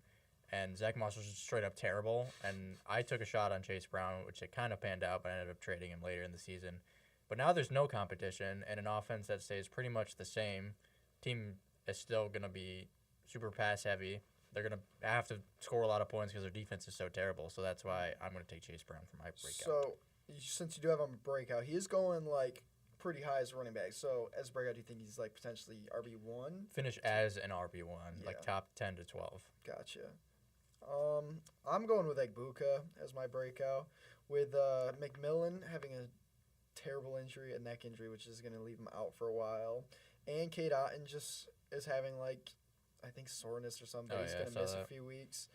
And Zach Moss was just straight up terrible. And I took a shot on Chase Brown, which it kind of panned out, but I ended up trading him later in the season. But now there's no competition and an offense that stays pretty much the same. Team is still going to be super pass heavy. They're going to have to score a lot of points because their defense is so terrible. So that's why I'm going to take Chase Brown for my breakout. So, since you do have him a breakout, he is going, like, pretty high as a running back. So, as a breakout, do you think he's, like, potentially RB1? Finish as an RB1, like top 10 to 12. Gotcha. I'm going with Egbuka as my breakout, with McMillan having a terrible injury, a neck injury, which is going to leave him out for a while. And Kate Otten just is having, like, I think soreness or something. He's going to miss a few weeks.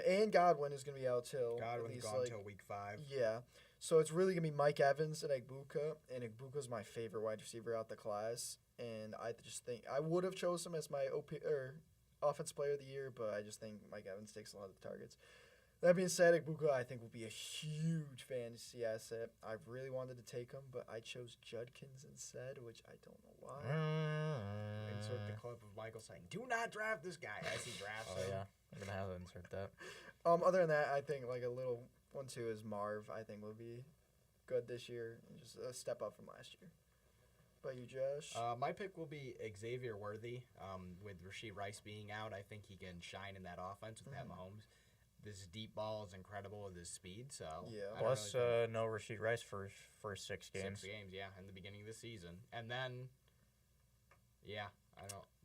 And Godwin is going to be out till Godwin's gone till week 5. Yeah. So it's really going to be Mike Evans and Egbuka. And Egbuka's my favorite wide receiver out the class. And I just think I would have chosen him as my offensive player of the year, but I just think Mike Evans takes a lot of the targets. That being said, Egbuka, I think, will be a huge fantasy asset. I really wanted to take him, but I chose Judkins instead, which I don't know why. Insert the clip of Michael saying, "Do not draft this guy," as he drafts him. Yeah, I'm going to have to insert that. Other than that, I think like a little one too is Marv. I think will be good this year and just a step up from last year. But you, Josh? My pick will be Xavier Worthy. With Rashee Rice being out, I think he can shine in that offense with Pat Mahomes. This deep ball is incredible with his speed. So yeah. Plus, no Rashee Rice for 6 games. 6 games, yeah, in the beginning of the season, and then, yeah,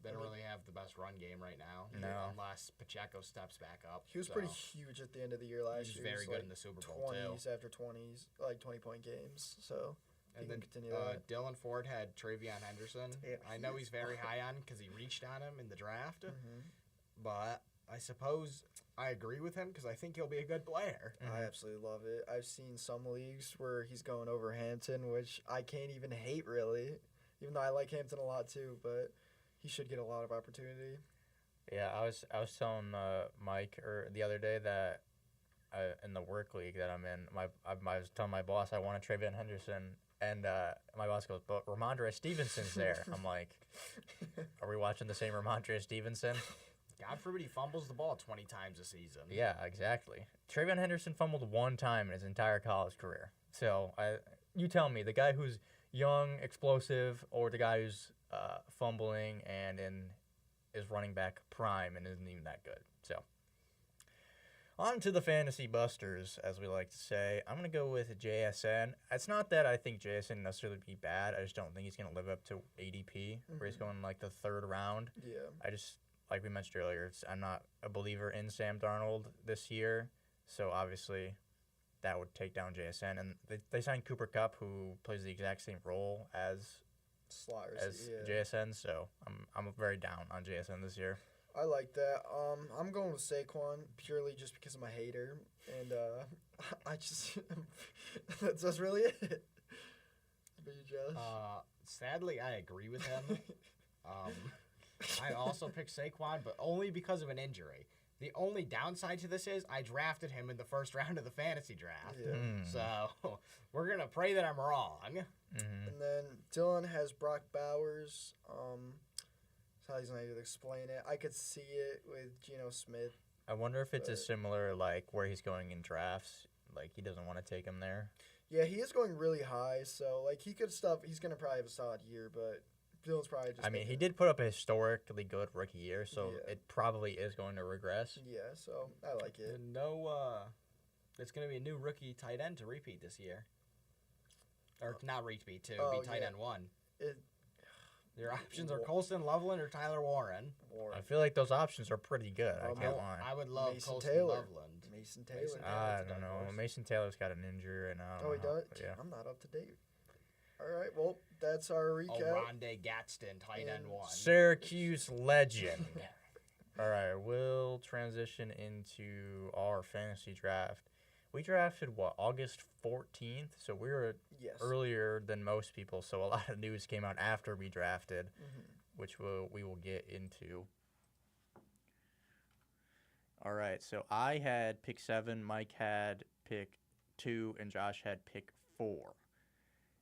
they don't really have the best run game right now. No. Unless Pacheco steps back up. He was pretty huge at the end of the year last year. He was very good in the Super Bowl, 20s after 20s, like 20-point games. So and then continue that. Dylan Ford had Travion Henderson. Yeah, I know he's very high on because he reached on him in the draft. Mm-hmm. But I suppose I agree with him because I think he'll be a good player. I absolutely love it. I've seen some leagues where he's going over Hampton, which I can't even hate really, even though I like Hampton a lot too. But he should get a lot of opportunity. Yeah, I was telling Mike the other day that in the work league that I'm in, I was telling my boss I wanted Travion Henderson, and my boss goes, "But Ramondre Stevenson's there." I'm like, "Are we watching the same Ramondre Stevenson?" God forbid he fumbles the ball 20 times a season. Yeah, exactly. Travion Henderson fumbled 1 time in his entire college career. So you tell me, the guy who's young, explosive, or the guy who's fumbling and is running back prime and isn't even that good. So on to the fantasy busters, as we like to say. I'm going to go with JSN. It's not that I think JSN necessarily be bad. I just don't think he's going to live up to ADP, where he's going like the 3rd round. Yeah. I just, like we mentioned earlier, I'm not a believer in Sam Darnold this year. So obviously that would take down JSN. And they signed Cooper Kupp, who plays the exact same role as Sliders, JSN. So I'm very down on JSN this year. I like that. I'm going with Saquon purely just because I'm a hater, and I just that's really it. But you, Josh? Sadly, I agree with him. I also picked Saquon, but only because of an injury. The only downside to this is I drafted him in the first round of the fantasy draft. Yeah. So we're going to pray that I'm wrong. And then Dylan has Brock Bowers. That's how he's not able to explain it. I could see it with Geno Smith. I wonder if it's a But- similar, like, where he's going in drafts. Like, he doesn't want to take him there. Yeah, he is going really high, so like he could stuff. He's gonna probably have a solid year, but Dylan's probably just. I mean, he thinking- did put up a historically good rookie year, so Yeah. it probably is going to regress. Yeah, so I like it. And there's going to be a new rookie tight end to repeat this year. Or not repeat, to Oh, be tight yeah. end 1. It, Your options are Colston Loveland or Tyler Warren. I feel like those options are pretty good. I can't lie. I would love Mason Colston Taylor. Loveland. Mason Taylor. Mason Taylor. I that's a don't dark know. horse. Mason Taylor's got an injury, and I don't Oh, he know. does. Yeah. I'm not up to date. All right, well, that's our recap. Rondé Gadsden, tight end And 1. Syracuse legend. All right, we'll transition into our fantasy draft. We drafted, August 14th? So we were Yes. earlier than most people, so a lot of news came out after we drafted, which we will get into. All right, so I had pick 7, Mike had pick 2, and Josh had pick 4.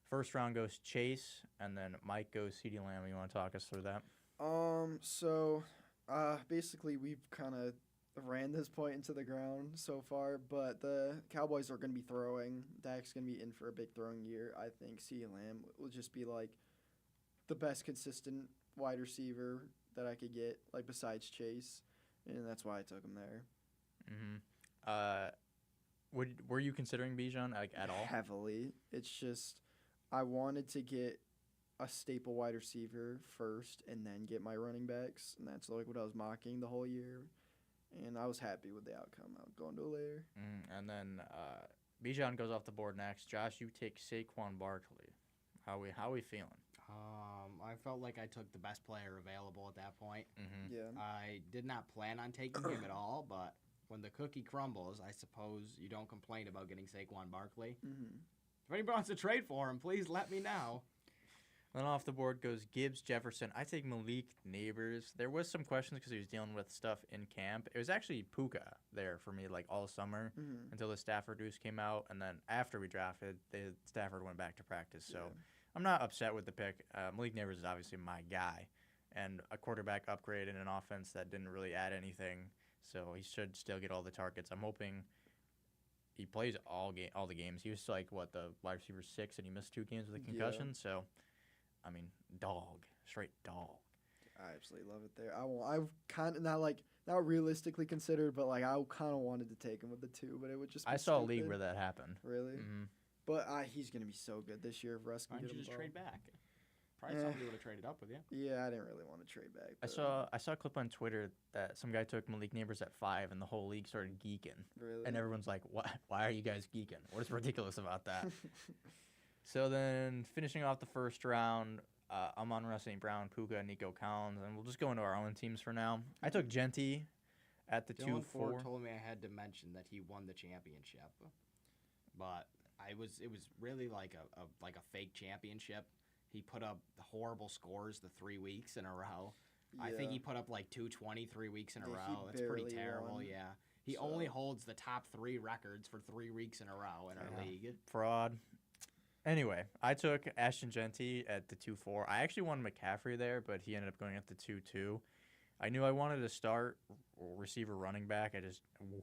First round goes Chase, and then Mike goes CeeDee Lamb. You want to talk us through that? So, basically, we've kind of ran this point into the ground so far, but the Cowboys are going to be throwing. Dak's going to be in for a big throwing year. I think CeeDee Lamb will just be, like, the best consistent wide receiver that I could get, like, besides Chase, and that's why I took him there. Were you considering Bijan, like, at all? Heavily. It's just I wanted to get a staple wide receiver first and then get my running backs, and that's like what I was mocking the whole year, and I was happy with the outcome. I'll go into it later. And then Bijan goes off the board next. Josh, you take Saquon Barkley. How we feeling? I felt like I took the best player available at that point. Yeah. I did not plan on taking him at all, but when the cookie crumbles, I suppose you don't complain about getting Saquon Barkley. If anybody wants to trade for him, please let me know. Then off the board goes Gibbs, Jefferson. I take Malik Neighbors. There was some questions because he was dealing with stuff in camp. It was actually Puka there for me like all summer until the Stafford news came out. And then after we drafted, Stafford went back to practice. So I'm not upset with the pick. Malik Neighbors is obviously my guy. And a quarterback upgrade in an offense that didn't really add anything. So he should still get all the targets. I'm hoping he plays all the games. He was like, the wide receiver 6, and he missed 2 games with a concussion. So, I mean, straight dog. I absolutely love it there. I've kind of not realistically considered, but like I kind of wanted to take him with the 2, but it would just. Be I saw a stupid. league where that happened. Really? But he's gonna be so good this year. If Russ can Why don't get you him just the ball. trade back? Probably somebody would have traded up with you. Yeah, I didn't really want to trade back. I saw a clip on Twitter that some guy took Malik Neighbors at 5, and the whole league started geeking. Really? And everyone's like, why are you guys geeking? What is ridiculous about that? So then finishing off the first round, Amon-Ra St. Brown, Puka, Nico Collins, and we'll just go into our own teams for now. I took Genty at the Dylan 2-4. Ford told me I had to mention that he won the championship, but it was really like a fake championship. He put up horrible scores the 3 weeks in a row. I think he put up like 220 3 weeks in a Yeah, row. he That's pretty barely terrible. won. Yeah, he only holds the top 3 records for 3 weeks in a row in our league. Fraud. Anyway, I took Ashton Genty at the 2-4. I actually wanted McCaffrey there, but he ended up going at the 2-2. I knew I wanted to start receiver running back.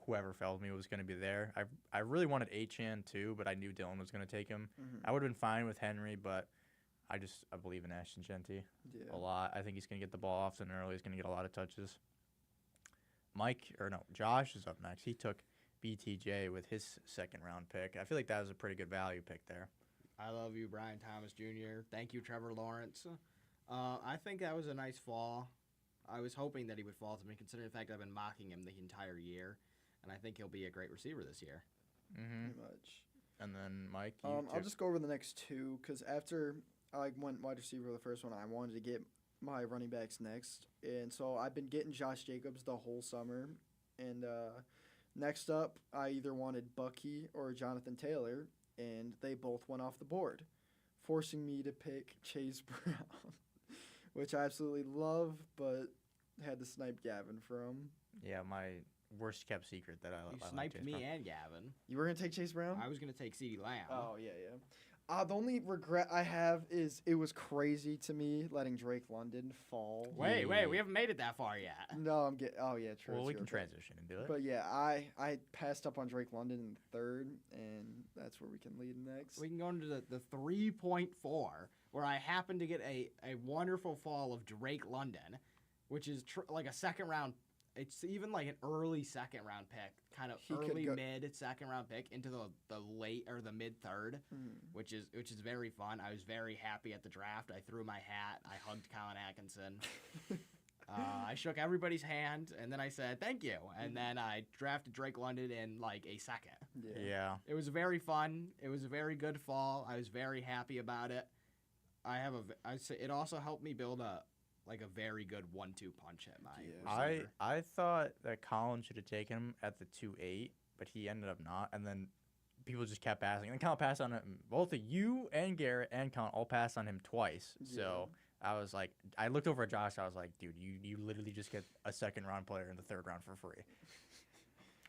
Whoever fell me was going to be there. I really wanted Achane too, but I knew Dylan was going to take him. I would have been fine with Henry, but I believe in Ashton Genty a lot. I think he's going to get the ball off and early. He's going to get a lot of touches. Josh is up next. He took BTJ with his second round pick. I feel like that was a pretty good value pick there. I love you, Brian Thomas Jr. Thank you, Trevor Lawrence. I think that was a nice fall. I was hoping that he would fall to me, considering the fact I've been mocking him the entire year, and I think he'll be a great receiver this year. Pretty much. And then Mike, I'll just go over the next 2 because after I went wide receiver the first one, I wanted to get my running backs next. And so I've been getting Josh Jacobs the whole summer. And next up, I either wanted Bucky or Jonathan Taylor, and they both went off the board, forcing me to pick Chase Brown, which I absolutely love, but had to snipe Gavin from. Yeah, my worst kept secret that I You like sniped Chase me Brown. and Gavin. You were going to take Chase Brown? I was gonna take CeeDee Lamb. Oh, yeah. The only regret I have is it was crazy to me letting Drake London fall. Wait, we haven't made it that far yet. No, I'm getting. Oh, yeah, true. Well, we it's can your fault. transition and do it. But yeah, I passed up on Drake London in third, and that's where we can lead next. We can go into the 3.4, where I happen to get a wonderful fall of Drake London, which is like a second round. It's even like an early second round pick, kind of He could early go- mid second round pick into the late or the mid third, which is very fun. I was very happy at the draft. I threw my hat. I hugged Colin Atkinson. I shook everybody's hand, and then I said thank you. And then I drafted Drake London in like a second. Yeah. It was very fun. It was a very good fall. I was very happy about it. It also helped me build a very good 1-2 punch at my receiver. I thought that Colin should have taken him at the 2.8, but he ended up not. And then people just kept passing. And Colin passed on him. Both of you and Garrett and Colin all passed on him twice. So I was like, I looked over at Josh. I was like, dude, you literally just get a second round player in the third round for free.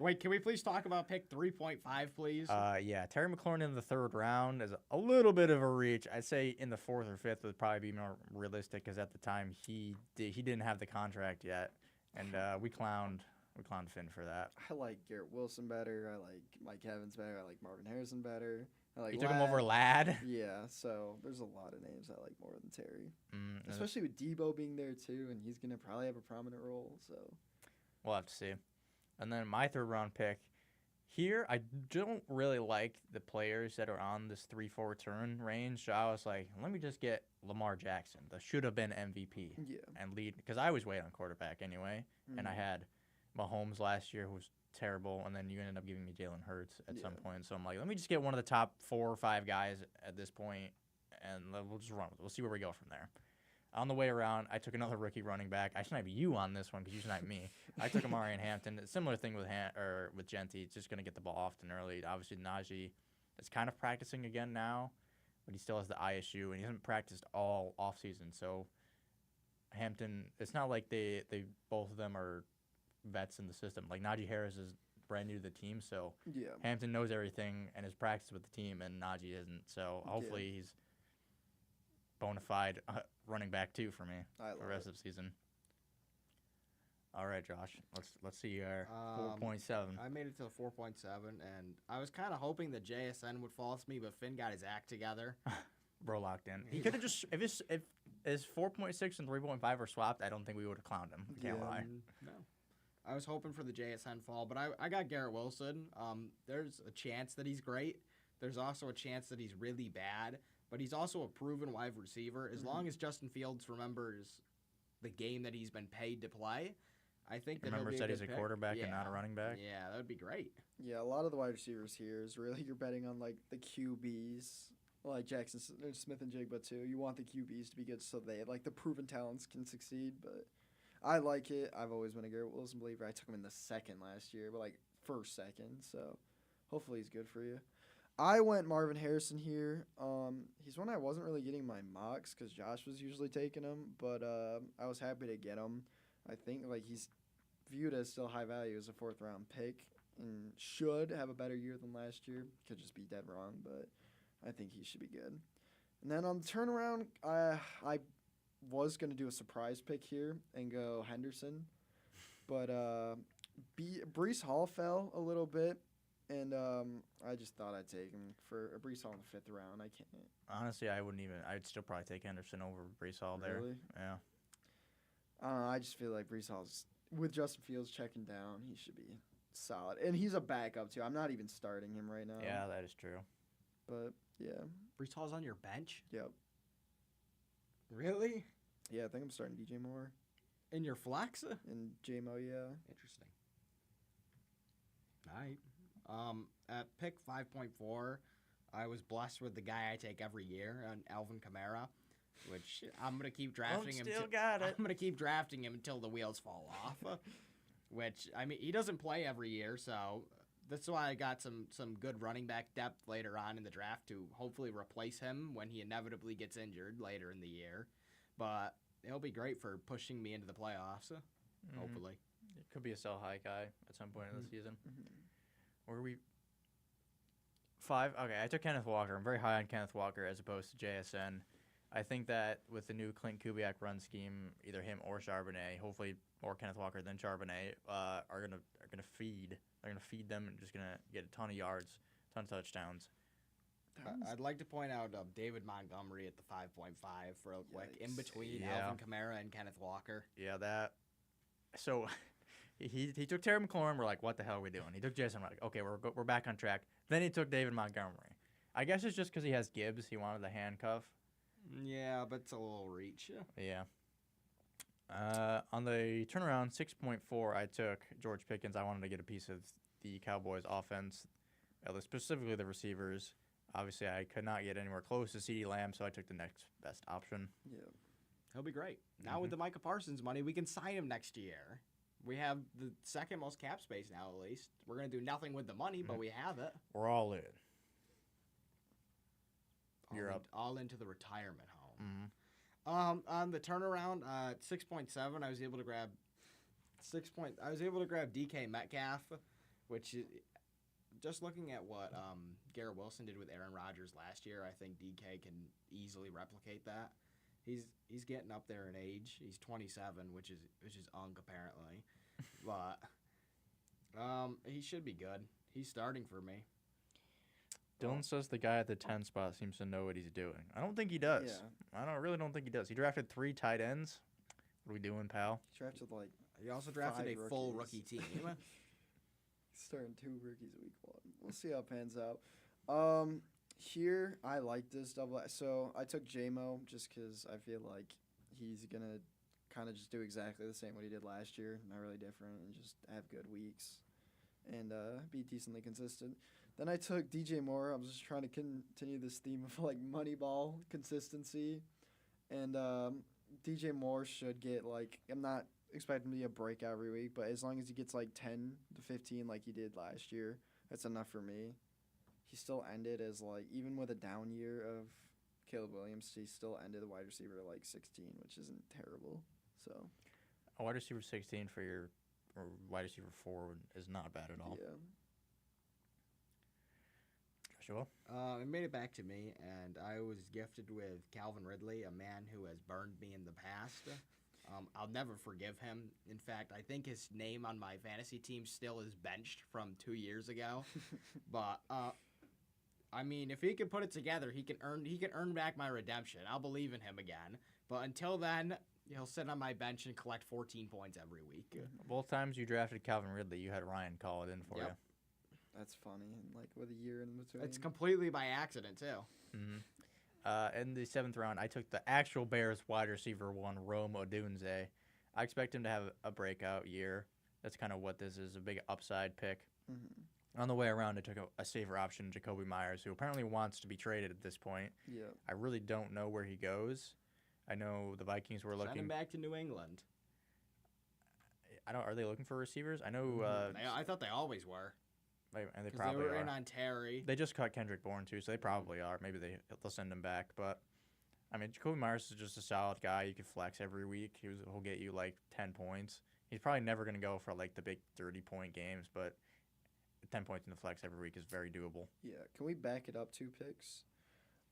Wait, can we please talk about pick 3.5, please? Yeah, Terry McLaurin in the third round is a little bit of a reach. I'd say in the fourth or fifth would probably be more realistic because at the time he didn't have the contract yet, and we clowned Finn for that. I like Garrett Wilson better. I like Mike Evans better. I like Marvin Harrison better. I like You took him over Ladd. Yeah, so there's a lot of names I like more than Terry, especially with Debo being there too, and he's gonna probably have a prominent role. So we'll have to see. And then my third round pick here, I don't really like the players that are on this 3-4 turn range. So I was like, let me just get Lamar Jackson, the should have been MVP, and lead because I always wait on quarterback anyway. And I had Mahomes last year, who was terrible, and then you ended up giving me Jalen Hurts at some point. So I'm like, let me just get one of the top 4 or 5 guys at this point, and we'll just run with it. We'll see where we go from there. On the way around, I took another rookie running back. I sniped you on this one because you sniped me. I took Amari and Hampton. A similar thing with with Genty. It's just going to get the ball often early. Obviously, Najee is kind of practicing again now, but he still has the eye issue, and he hasn't practiced all offseason. So Hampton, it's not like they both of them are vets in the system. Like Najee Harris is brand new to the team, so Hampton knows everything and has practiced with the team, and Najee isn't. So hopefully he's bona fide running back too for me for the rest of the season. All right, Josh. Let's see your 4.7. I made it to the 4.7, and I was kind of hoping that JSN would fall to me, but Finn got his act together. Bro locked in. He could have just if his 4.6 and 3.5 were swapped, I don't think we would have clowned him. Can't lie. No. I was hoping for the JSN fall, but I got Garrett Wilson. There's a chance that he's great. There's also a chance that he's really bad, but he's also a proven wide receiver. As long as Justin Fields remembers the game that he's been paid to play, I think that remembers that he's a pick. quarterback and not a running back. Yeah, that would be great. Yeah, a lot of the wide receivers here is really you're betting on like the QBs, like Jackson Smith and Jigba too. You want the QBs to be good so they like the proven talents can succeed. But I like it. I've always been a Garrett Wilson believer. I took him in the second last year, but like first, second. So hopefully he's good for you. I went Marvin Harrison here. He's one I wasn't really getting my mocks because Josh was usually taking him, but I was happy to get him. I think like he's viewed as still high value as a 4th round pick and should have a better year than last year. Could just be dead wrong, but I think he should be good. And then on the turnaround, I was going to do a surprise pick here and go Henderson, but Breece Hall fell a little bit. And I just thought I'd take him for a Breece Hall in the 5th round. I can't. Honestly, I wouldn't even. I'd still probably take Henderson over Breece Hall there. Really? Yeah. I just feel like Breece Hall's with Justin Fields checking down. He should be solid, and he's a backup too. I'm not even starting him right now. Yeah, that is true. But yeah. Breece Hall's on your bench? Yep. Really? Yeah, I think I'm starting DJ Moore. In your flex? And JMO, yeah. Interesting. All right. At pick 5.4, I was blessed with the guy I take every year, an Alvin Kamara. which I'm gonna keep drafting him. Still got it. I'm gonna keep drafting him until the wheels fall off. Which I mean, he doesn't play every year, so that's why I got some good running back depth later on in the draft to hopefully replace him when he inevitably gets injured later in the year. But it'll be great for pushing me into the playoffs. Hopefully, It could be a sell high guy at some point in the season. Were we 5? Okay, I took Kenneth Walker. I'm very high on Kenneth Walker as opposed to JSN. I think that with the new Clint Kubiak run scheme, either him or Charbonnet, hopefully more Kenneth Walker than Charbonnet, are gonna feed. They're gonna feed them and just gonna get a ton of yards, ton of touchdowns. I'd like to point out David Montgomery at the 5.5 real quick, in between Yeah. Alvin Kamara and Kenneth Walker. Yeah, that. So he took Terry McLaurin. We're like, what the hell are we doing? He took Jason. We're like, okay, we're back on track. Then he took David Montgomery. I guess it's just because he has Gibbs. He wanted the handcuff. Yeah, but it's a little reach. Yeah. On the turnaround, 6.4, I took George Pickens. I wanted to get a piece of the Cowboys' offense, specifically the receivers. Obviously, I could not get anywhere close to CeeDee Lamb, so I took the next best option. Yeah. He'll be great. Now with the Micah Parsons money, we can sign him next year. We have the second most cap space now, at least. We're going to do nothing with the money, but we have it. We're all in. You're up. All into the retirement home. On the turnaround, 6.7, I was able to grab DK Metcalf, which is just looking at what Garrett Wilson did with Aaron Rodgers last year. I think DK can easily replicate that. He's getting up there in age. He's 27, which is unk apparently, but he should be good. He's starting for me. Dylan says the guy at the 10 spot seems to know what he's doing. I don't think he does. Yeah. I really don't think he does. He drafted 3 tight ends. What are we doing, pal? He drafted like He also drafted 5 a full rookies. rookie team. starting 2 rookies week 1. We'll see how it pans out. Here I like this double. So I took JMO just because I feel like he's gonna kind of just do exactly the same what he did last year, not really different, and just have good weeks and be decently consistent. Then I took DJ Moore. I was just trying to continue this theme of like Moneyball consistency, and DJ Moore should get like, I'm not expecting him to be a breakout every week, but as long as he gets like 10 to 15 like he did last year, that's enough for me. He still ended as like, even with a down year of Caleb Williams, he still ended the wide receiver like 16, which isn't terrible. So A wide receiver 16 for your or wide receiver 4 is not bad at all. yeah. Joshua? It made it back to me, and I was gifted with Calvin Ridley, a man who has burned me in the past. I'll never forgive him. In fact, I think his name on my fantasy team still is benched from 2 years ago. But I mean, if he can put it together, he can earn back my redemption. I'll believe in him again. But until then, he'll sit on my bench and collect 14 points every week. Both times you drafted Calvin Ridley, you had Ryan call it in for Yep. That's funny. And like with a year in between. It's completely by accident, too. you. In the 7th round, I took the actual Bears wide receiver 1, Rome Odunze. I expect him to have a breakout year. That's kind of what this is, a big upside pick. Mm-hmm. On the way around, I took a safer option, Jacoby Myers, who apparently wants to be traded at this point. Yeah. I really don't know where he goes. I know the Vikings were Send him looking. back to New England. Are they looking for receivers? I know. I thought they always were. And they Because probably they were are. in on Terry. They just cut Kendrick Bourne too, so they probably are. Maybe they'll send him back. But I mean, Jacoby Myers is just a solid guy. You can flex every week. He'll get you like 10 points. He's probably never going to go for like the big 30-point games, but 10 points in the flex every week is very doable. Yeah. Can we back it up 2 picks?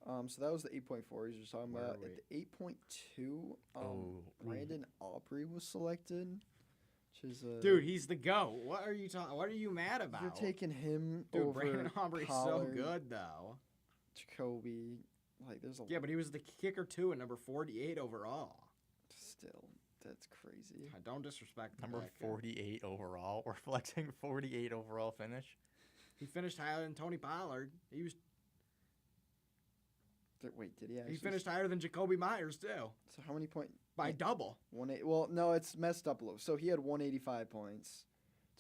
So that was the 8.4 he's just talking Where about. are At the 8.2, Oh. Brandon Aubrey was selected. Which is, Dude, he's the GOAT. What are you talking? What are you mad about? you're taking him Dude, over Brandon Aubrey's so Pollard, good though. Jacoby. Like, there's a Yeah, but he was the kicker too at number 48 overall. still. That's crazy. Don't disrespect the Number pick. 48 overall. We're flexing 48 overall finish. He finished higher than Tony Pollard. Wait, did he actually? He finished higher than Jacoby Myers too So how many points? by double. 180. Well, no, it's messed up a little. So he had 185 points.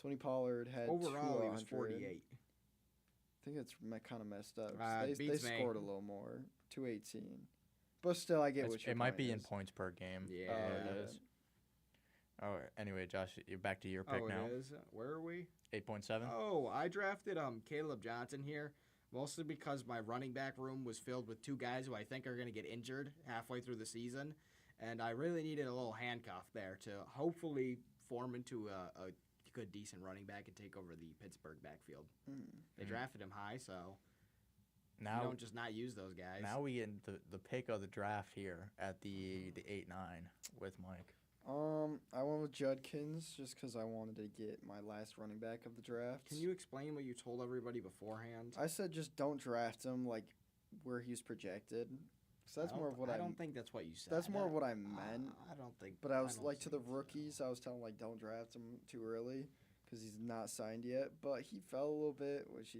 Tony Pollard had Overall, he was 200. 48. I think it's kind of messed up. It They beats me. scored a little more. 218. But still, I get what your It might point be in is. points per game. Yeah. What it is. Oh, anyway, Josh, you're back to your pick now. It is. Where are we? 8.7. Oh, I drafted Caleb Johnson here, mostly because my running back room was filled with two guys who I think are going to get injured halfway through the season, and I really needed a little handcuff there to hopefully form into a good, decent running back and take over the Pittsburgh backfield. They drafted him high, so you Now, don't just not use those guys. now we get into the pick of the draft here at the 8-9 with Mike. I went with Judkins just because I wanted to get my last running back of the draft. Can you explain what you told everybody beforehand? I said just don't draft him like where he's projected. So that's more of what I don't think that's what you said. That's more of what I meant. I don't think. But I was don't like to the think so. rookies, I was telling like don't draft him too early because he's not signed yet. But he fell a little bit, which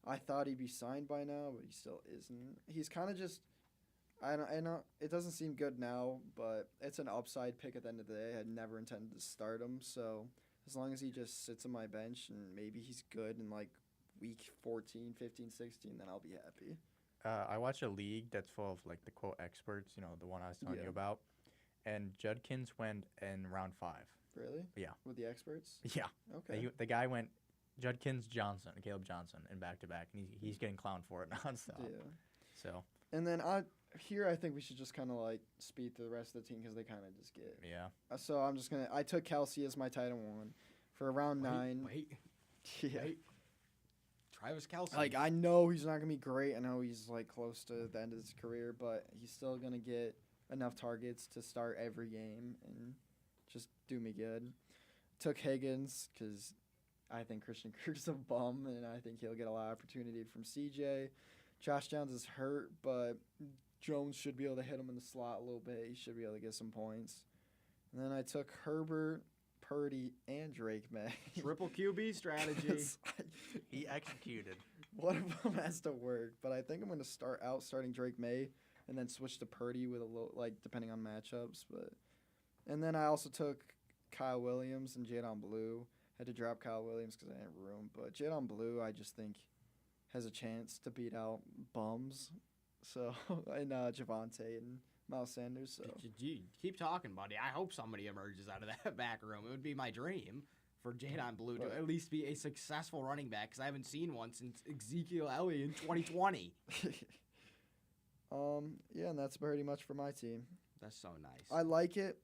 I thought he'd be signed by now, but he still isn't. He's kind of just. I know it doesn't seem good now, but it's an upside pick at the end of the day. I had never intended to start him, so as long as he just sits on my bench and maybe he's good in like week 14, 15, 16, then I'll be happy. I watch a league that's full of like the quote experts, you know, the one I was telling Yeah. you about, and Judkins went in round 5. Really? Yeah. With the experts? Yeah, Okay. the guy went Judkins Johnson, Caleb Johnson, in back to back, and he's getting clowned for it nonstop. Yeah. So And then I think we should just kind of like speed through the rest of the team because they kind of just get. yeah, So I'm just gonna. I took Kelsey as my tight end 1 for round 9. Wait. Yeah. Travis Kelce. Like I know he's not gonna be great. I know he's like close to the end of his career, but he's still gonna get enough targets to start every game and just do me good. Took Higgins because I think Christian Kirk's a bum, and I think he'll get a lot of opportunity from CJ. Josh Downs is hurt, but Jones should be able to hit him in the slot a little bit. He should be able to get some points. And then I took Herbert, Purdy, and Drake May. Triple QB strategy. he executed. One of them has to work, but I think I'm going to start out starting Drake May and then switch to Purdy with a little, like, depending on matchups. And then I also took Kyle Williams and Jadon Blue. Had to drop Kyle Williams because I didn't have room, but Jadon Blue I just think has a chance to beat out bums. So and Javante and Miles Sanders. So Keep talking, buddy. I hope somebody emerges out of that back room. It would be my dream for Jadon Blue to Right. at least be a successful running back because I haven't seen one since Ezekiel Elliott in 2020. yeah, and that's pretty much for my team. That's so nice. I like it.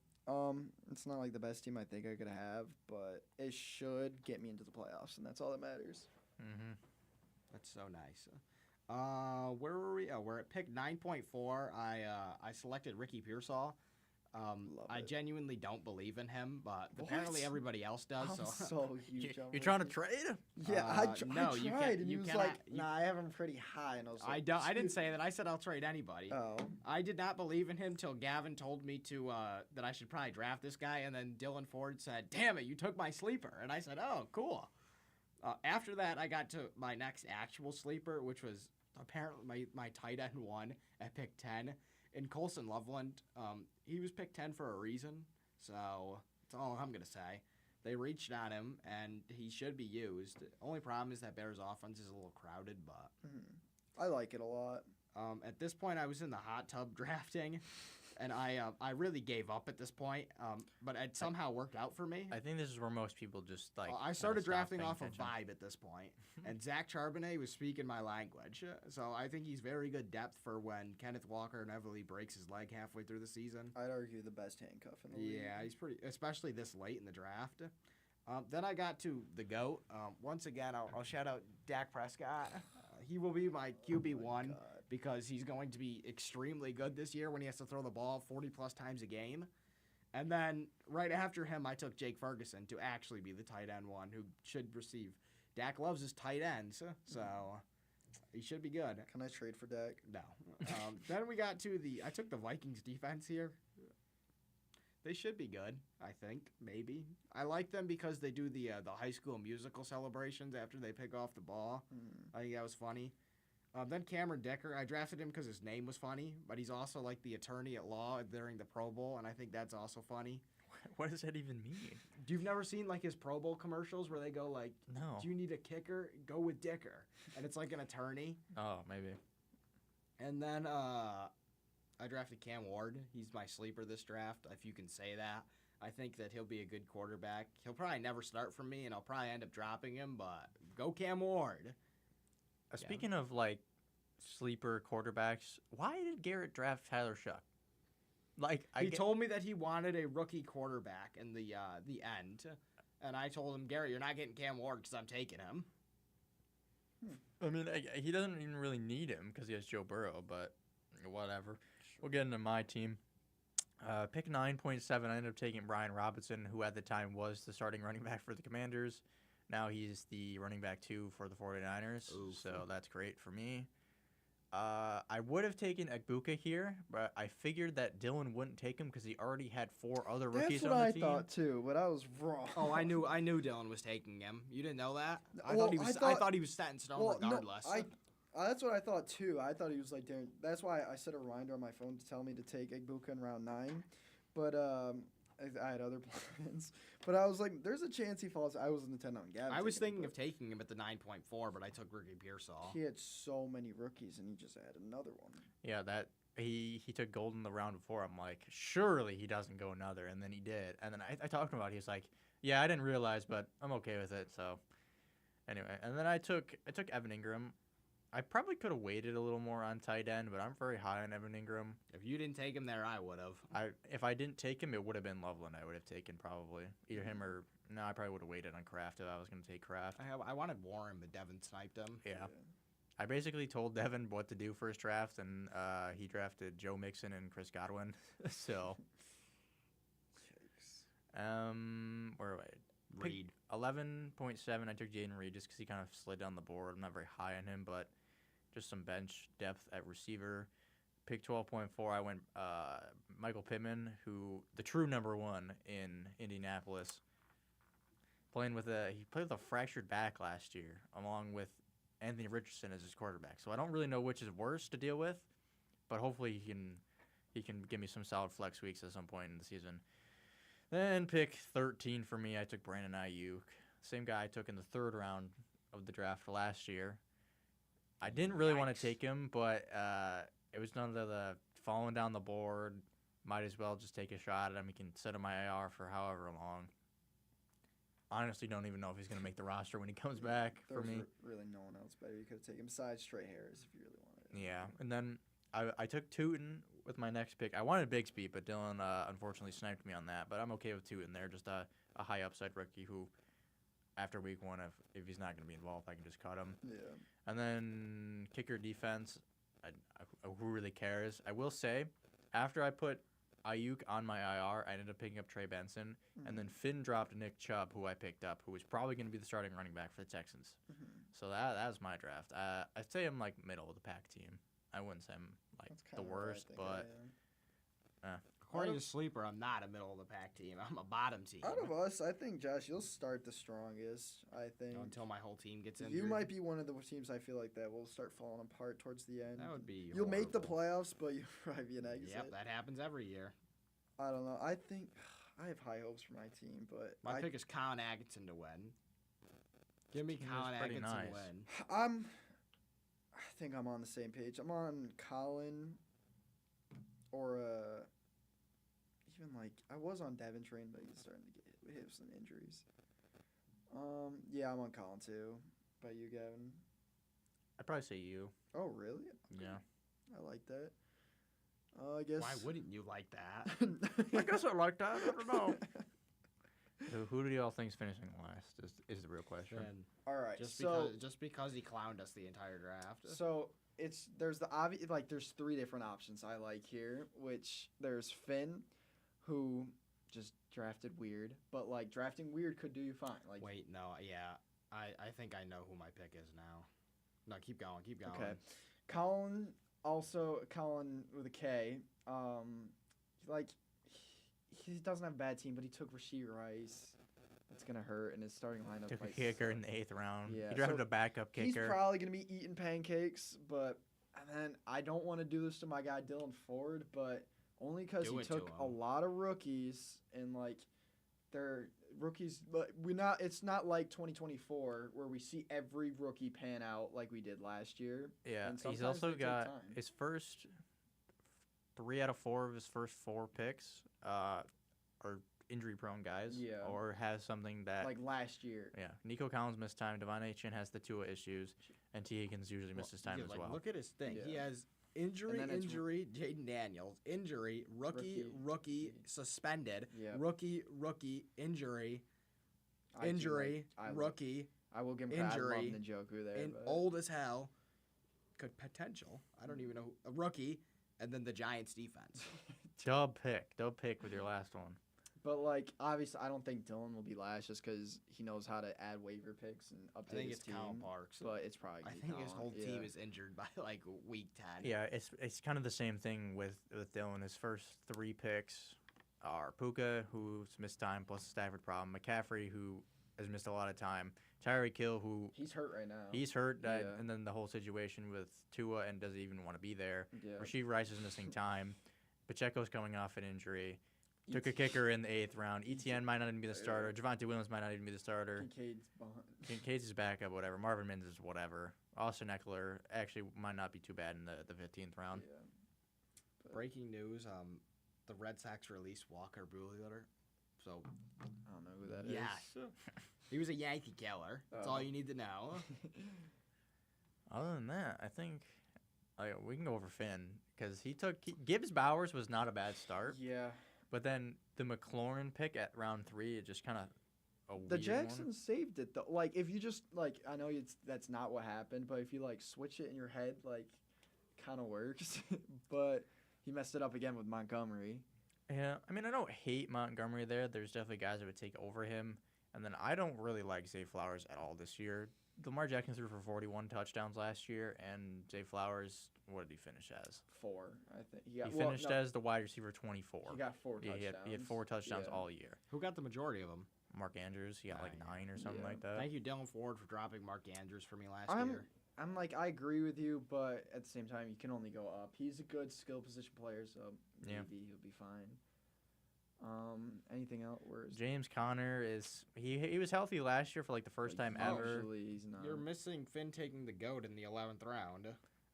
It's not like the best team I think I could have, but it should get me into the playoffs, and that's all that matters. Mm-hmm. That's so nice. Where were we? Oh, we're at pick 9.4. I selected Ricky Pearsall. Love I it. genuinely don't believe in him, but What? apparently everybody else does. I'm So so huge. on You're trying to Ricky. trade? Yeah, No, I you tried, can't- and he you was cannot- like, you- "Nah, I have him pretty high," and I was like, I didn't say that. I said I'll trade anybody. Oh, I did not believe in him till Gavin told me to that I should probably draft this guy, and then Dylan Ford said, "Damn it, you took my sleeper," and I said, "Oh, cool." After that, I got to my next actual sleeper, which was apparently my tight end 1 at pick 10, and Colson Loveland. He was picked 10 for a reason, so that's all I'm gonna say. They reached on him, and he should be used. Only problem is that Bears' offense is a little crowded, but. I like it a lot. At this point, I was in the hot tub drafting, and I really gave up at this point. But it somehow worked out for me. I think this is where most people just like. I kinda started stop drafting paying off of attention. vibe at this point, and Zach Charbonnet was speaking my language. So I think he's very good depth for when Kenneth Walker inevitably breaks his leg halfway through the season. I'd argue the best handcuff in the league. Yeah, he's pretty, especially this late in the draft. Then I got to the GOAT. Once again, I'll shout out Dak Prescott. He will be my QB1 God. because he's going to be extremely good this year when he has to throw the ball 40-plus times a game. And then right after him, I took Jake Ferguson to actually be the tight end 1 who should receive. Dak loves his tight ends, so he should be good. Can I trade for Dak? No. Then we got to I took the Vikings defense here. They should be good, I think, maybe. I like them because they do the High School Musical celebrations after they pick off the ball. I think that was funny. Then Cameron Dicker, I drafted him because his name was funny, but he's also like the attorney at law during the Pro Bowl, and I think that's also funny. What does that even mean? You've never seen like his Pro Bowl commercials where they go like, No. "Do you need a kicker? Go with Dicker," and it's like an attorney. Oh, maybe. And then I drafted Cam Ward. He's my sleeper this draft, if you can say that. I think that he'll be a good quarterback. He'll probably never start for me, and I'll probably end up dropping him, but go Cam Ward. Speaking of, like, sleeper quarterbacks, why did Garrett draft Tyler Shuck? Like, He told me that he wanted a rookie quarterback in the end, and I told him, Garrett, you're not getting Cam Ward because I'm taking him. I mean, he doesn't even really need him because he has Joe Burrow, but whatever. We'll get into my team. Pick 9.7, I ended up taking Brian Robinson, who at the time was the starting running back for the Commanders. Now he's the running back 2 for the 49ers, Oof. so that's great for me. I would have taken Egbuka here, but I figured that Dylan wouldn't take him because he already had 4 other rookies That's on what the I team. thought too, but I was wrong. Oh, I knew Dylan was taking him. You didn't know that? I Well, thought he was set in stone regardless. That's what I thought too. I thought he was like Darren. That's why I set a reminder on my phone to tell me to take Egbuka in round 9. But I had other plans. But I was like, there's a chance he falls. I wasn't intending on Gavin. I was taking him, thinking of taking him at the 9.4, but I took Ricky Pearsall. He had so many rookies, and he just had another one. Yeah, that he took Golden the round before. I'm like, surely he doesn't go another, and then he did. And then I talked to him about it. He was like, yeah, I didn't realize, but I'm okay with it. So anyway, and then I took Evan Ingram. I probably could have waited a little more on tight end, but I'm very high on Evan Ingram. If you didn't take him there, I would have. If I didn't take him, it would have been Loveland. I would have taken probably either him or no. I probably would have waited on Kraft if I was going to take Kraft. I wanted Warren, but Devin sniped him. Yeah. I basically told Devin what to do for his draft, and he drafted Joe Mixon and Chris Godwin. So, where am I? Reed. 11.7. I took Jaden Reed just because he kind of slid down the board. I'm not very high on him, but just some bench depth at receiver. Pick 12.4. I went Michael Pittman, who the true number 1 in Indianapolis. He played with a fractured back last year, along with Anthony Richardson as his quarterback. So I don't really know which is worse to deal with, but hopefully he can give me some solid flex weeks at some point in the season. Then pick 13 for me, I took Brandon Ayuk. Same guy I took in the 3rd round of the draft last year. I didn't really want to take him, but it was none of the falling down the board. Might as well just take a shot at him. He can sit on my IR for however long. Honestly, don't even know if he's going to make the roster when he comes back for me. Really no one else better you could have taken besides Trey Harris if you really wanted it. Yeah, and then I took Tootin with my next pick. I wanted Bigsby, but Dylan unfortunately sniped me on that. But I'm okay with Tootin there, just a high upside rookie who, after week 1, if he's not going to be involved, I can just cut him. Yeah. And then kicker defense, who really cares? I will say, after I put Ayuk on my IR, I ended up picking up Trey Benson, and then Finn dropped Nick Chubb, who I picked up, who was probably going to be the starting running back for the Texans. So that was my draft. I'd say I'm like middle of the pack team. I wouldn't say I'm like That's the kinda where I worst, think but According to Sleeper, I'm not a middle of the pack team. I'm a bottom team. Out of us, I think, Josh, you'll start the strongest, I think. Until my whole team gets injured. You might be one of the teams I feel like that will start falling apart towards the end. That would be You'll make the horrible. playoffs, but you'll probably be an exit. Yep, that happens every year. I don't know. I think I have high hopes for my team, but My pick is Colin Atkinson to win. Give me Team is Colin pretty Atkinson nice. win. I think I'm on the same page. I'm on Colin or even like I was on Devin Train, but he's starting to get hit with some injuries. Yeah, I'm on Colin too. By you, Gavin? I'd probably say you. Oh, really? Yeah. I like that. I guess. Why wouldn't you like that? I guess I like that. I don't know. Who do y'all think is finishing last? Is the real question. And All right. just because he clowned us the entire draft. So there's the obvious there's 3 different options I like here, which there's Finn, who just drafted weird, but like drafting weird could do you fine. Like Wait, no, yeah, I think I know who my pick is now. No, keep going. okay, Colin with a K. He doesn't have a bad team, but he took Rashee Rice. That's gonna hurt, and his starting lineup. Took a might kicker suck. in the 8th round. Yeah, He drafted so a backup He's kicker. probably gonna be eating pancakes, and then I don't want to do this to my guy Dylan Ford, but only because Do he it to took a him. lot of rookies and they're rookies, but it's not like 2024 where we see every rookie pan out like we did last year. Yeah, and he's sometimes also they take got time. his first 3 out of 4 of his first 4 picks are injury-prone guys. Yeah. Or has something that Like last year. yeah. Nico Collins missed time. Devon Aitken has the Tua issues, and T. Higgins usually misses time Yeah, as like, well. Look at his thing. He Yeah. has injury, And then it's- injury, Jaden Daniels, injury, rookie, suspended, Yeah. rookie, injury, I do injury, like- rookie, I will give him credit. I love injury, Njoku there. and but old as hell. Could potential. I don't even know. A rookie, and then the Giants defense. Dub pick with your last one. But like obviously, I don't think Dylan will be last just because he knows how to add waiver picks and I update think his it's team. Kyle Parks. But it's probably. I gonna be think his Colin, whole team yeah. is injured by like week 10. Yeah, it's kind of the same thing with Dylan. His first 3 picks are Puka, who's missed time plus a Stafford problem, McCaffrey, who has missed a lot of time, Tyreek Hill, who He's hurt right now. he's hurt, Yeah. and then the whole situation with Tua and doesn't even want to be there. Yeah. Rasheed Rice is missing time. Pacheco's coming off an injury. Took a kicker in the 8th round. ETN might not even be the starter. Javonte Williams might not even be the starter. Kincaid's behind. Kincaid's his backup, whatever. Marvin Mims is whatever. Austin Eckler actually might not be too bad in the 15th round. Yeah. Breaking news: the Red Sox released Walker Buehler. So I don't know who that is. yes, he was a Yankee killer. That's all you need to know. Other than that, I think we can go over Finn because Gibbs Bowers was not a bad start, Yeah. but then the McLaurin pick at round 3, it just kind of a The weird Jacksons saved it though. Like if you just like I know that's not what happened, but if you like switch it in your head, like kind of works. But he messed it up again with Montgomery. one. Yeah, I mean I don't hate Montgomery there. There's definitely guys that would take over him, and then I don't really like Zay Flowers at all this year. Lamar Jackson threw for 41 touchdowns last year, and Zay Flowers, what did he finish as? 4, I think. He finished as the wide receiver 24. He got 4 Yeah, touchdowns. he had 4 touchdowns Yeah. all year. Who got the majority of them? Mark Andrews, he got like 9 or something Yeah. like that. Thank you, Dylan Ford, for dropping Mark Andrews for me last I'm- year. I'm like I agree with you, but at the same time you can only go up. He's a good skill position player, so Yeah. maybe he'll be fine. Anything else? Where's James Conner is he was healthy last year for like the first time ever. Usually he's not. You're missing Finn taking the GOAT in the 11th round.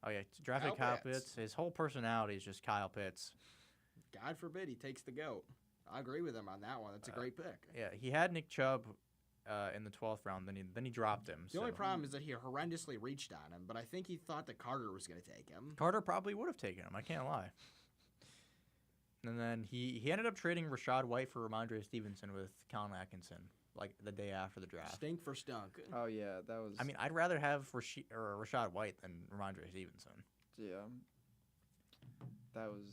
Oh yeah, drafted Kyle Kyle Pitts. Pitts. His whole personality is just Kyle Pitts. God forbid he takes the GOAT. I agree with him on that one. That's a great pick. Yeah, he had Nick Chubb in the 12th round. Then he dropped him. The only so- problem is that he horrendously reached on him, but I think he thought that Carter was going to take him. Carter probably would have taken him. I can't lie. And then he ended up trading Rashad White for Ramondre Stevenson with Colin Atkinson like the day after the draft. Stink for stunk. Oh yeah, that was. I mean, I'd rather have Rashad White than Ramondre Stevenson. yeah. That was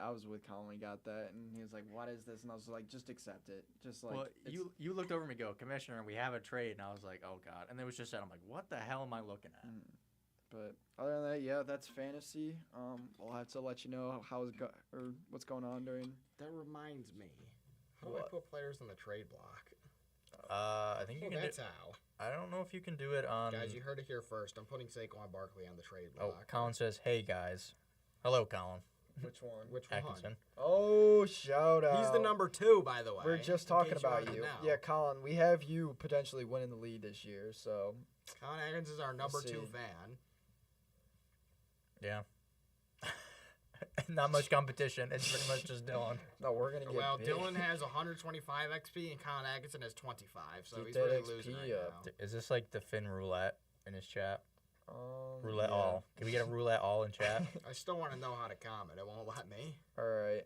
I was with Colin when he got that, and he was like, "What is this?" And I was like, "Just accept it." Just like Well, it's- you looked over at me, go, Commissioner, we have a trade, and I was like, oh god, and it was just that I'm like, what the hell am I looking at? But other than that, yeah, that's fantasy. I'll have to let you know or what's going on during. That reminds me. How do I put players on the trade block? I think you Oh, can. that's how. I don't know if you can do it on. Guys, you heard it here first. I'm putting Saquon Barkley on the trade Oh, block. Colin says, hey guys, hello, Colin Which one? Which one? Atkinson. Oh, shout out. He's the number 2, by the way. We're just in talking case about wanted to you. know. Yeah, Colin, we have you potentially winning the lead this year, so Colin Atkins is our number Let's 2 see. fan. Yeah. Not much competition. It's pretty much just Dylan. no, we're gonna get Well, big. Dylan has 125 XP and Colin Atkinson has 25, so Keep he's that really XP losing right up. now. Is this like the Finn roulette in his chat? Roulette yeah. all. Can we get a roulette all in chat? I still want to know how to comment. It won't let me. All right.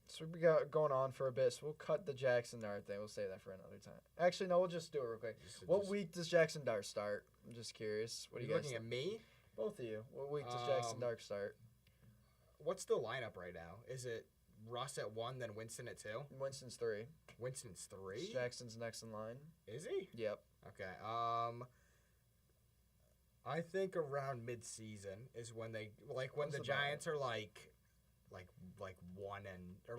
So we got going on for a bit, so we'll cut the Jackson Dart thing. We'll save that for another time. Actually, no, we'll just do it real quick. What week does Jackson Dart start? I'm just curious. What Are do you you guys looking think? at me? Both of you. What week does Jackson Dart start? What's the lineup right now? Is it Russ at 1, then Winston at 2? Winston's 3. Winston's 3? Jackson's next in line. Is he? Yep. Okay. I think around mid-season is when they when What's the the Giants are like 1 or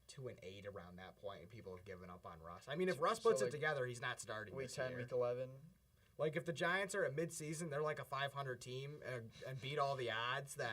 2 and 8 around that point, and people have given up on Russ. I mean, if Russ puts so, it together, he's not starting Week this 10, year. week 11. Like, if the Giants are at midseason, they're like a 500 team and beat all the odds, then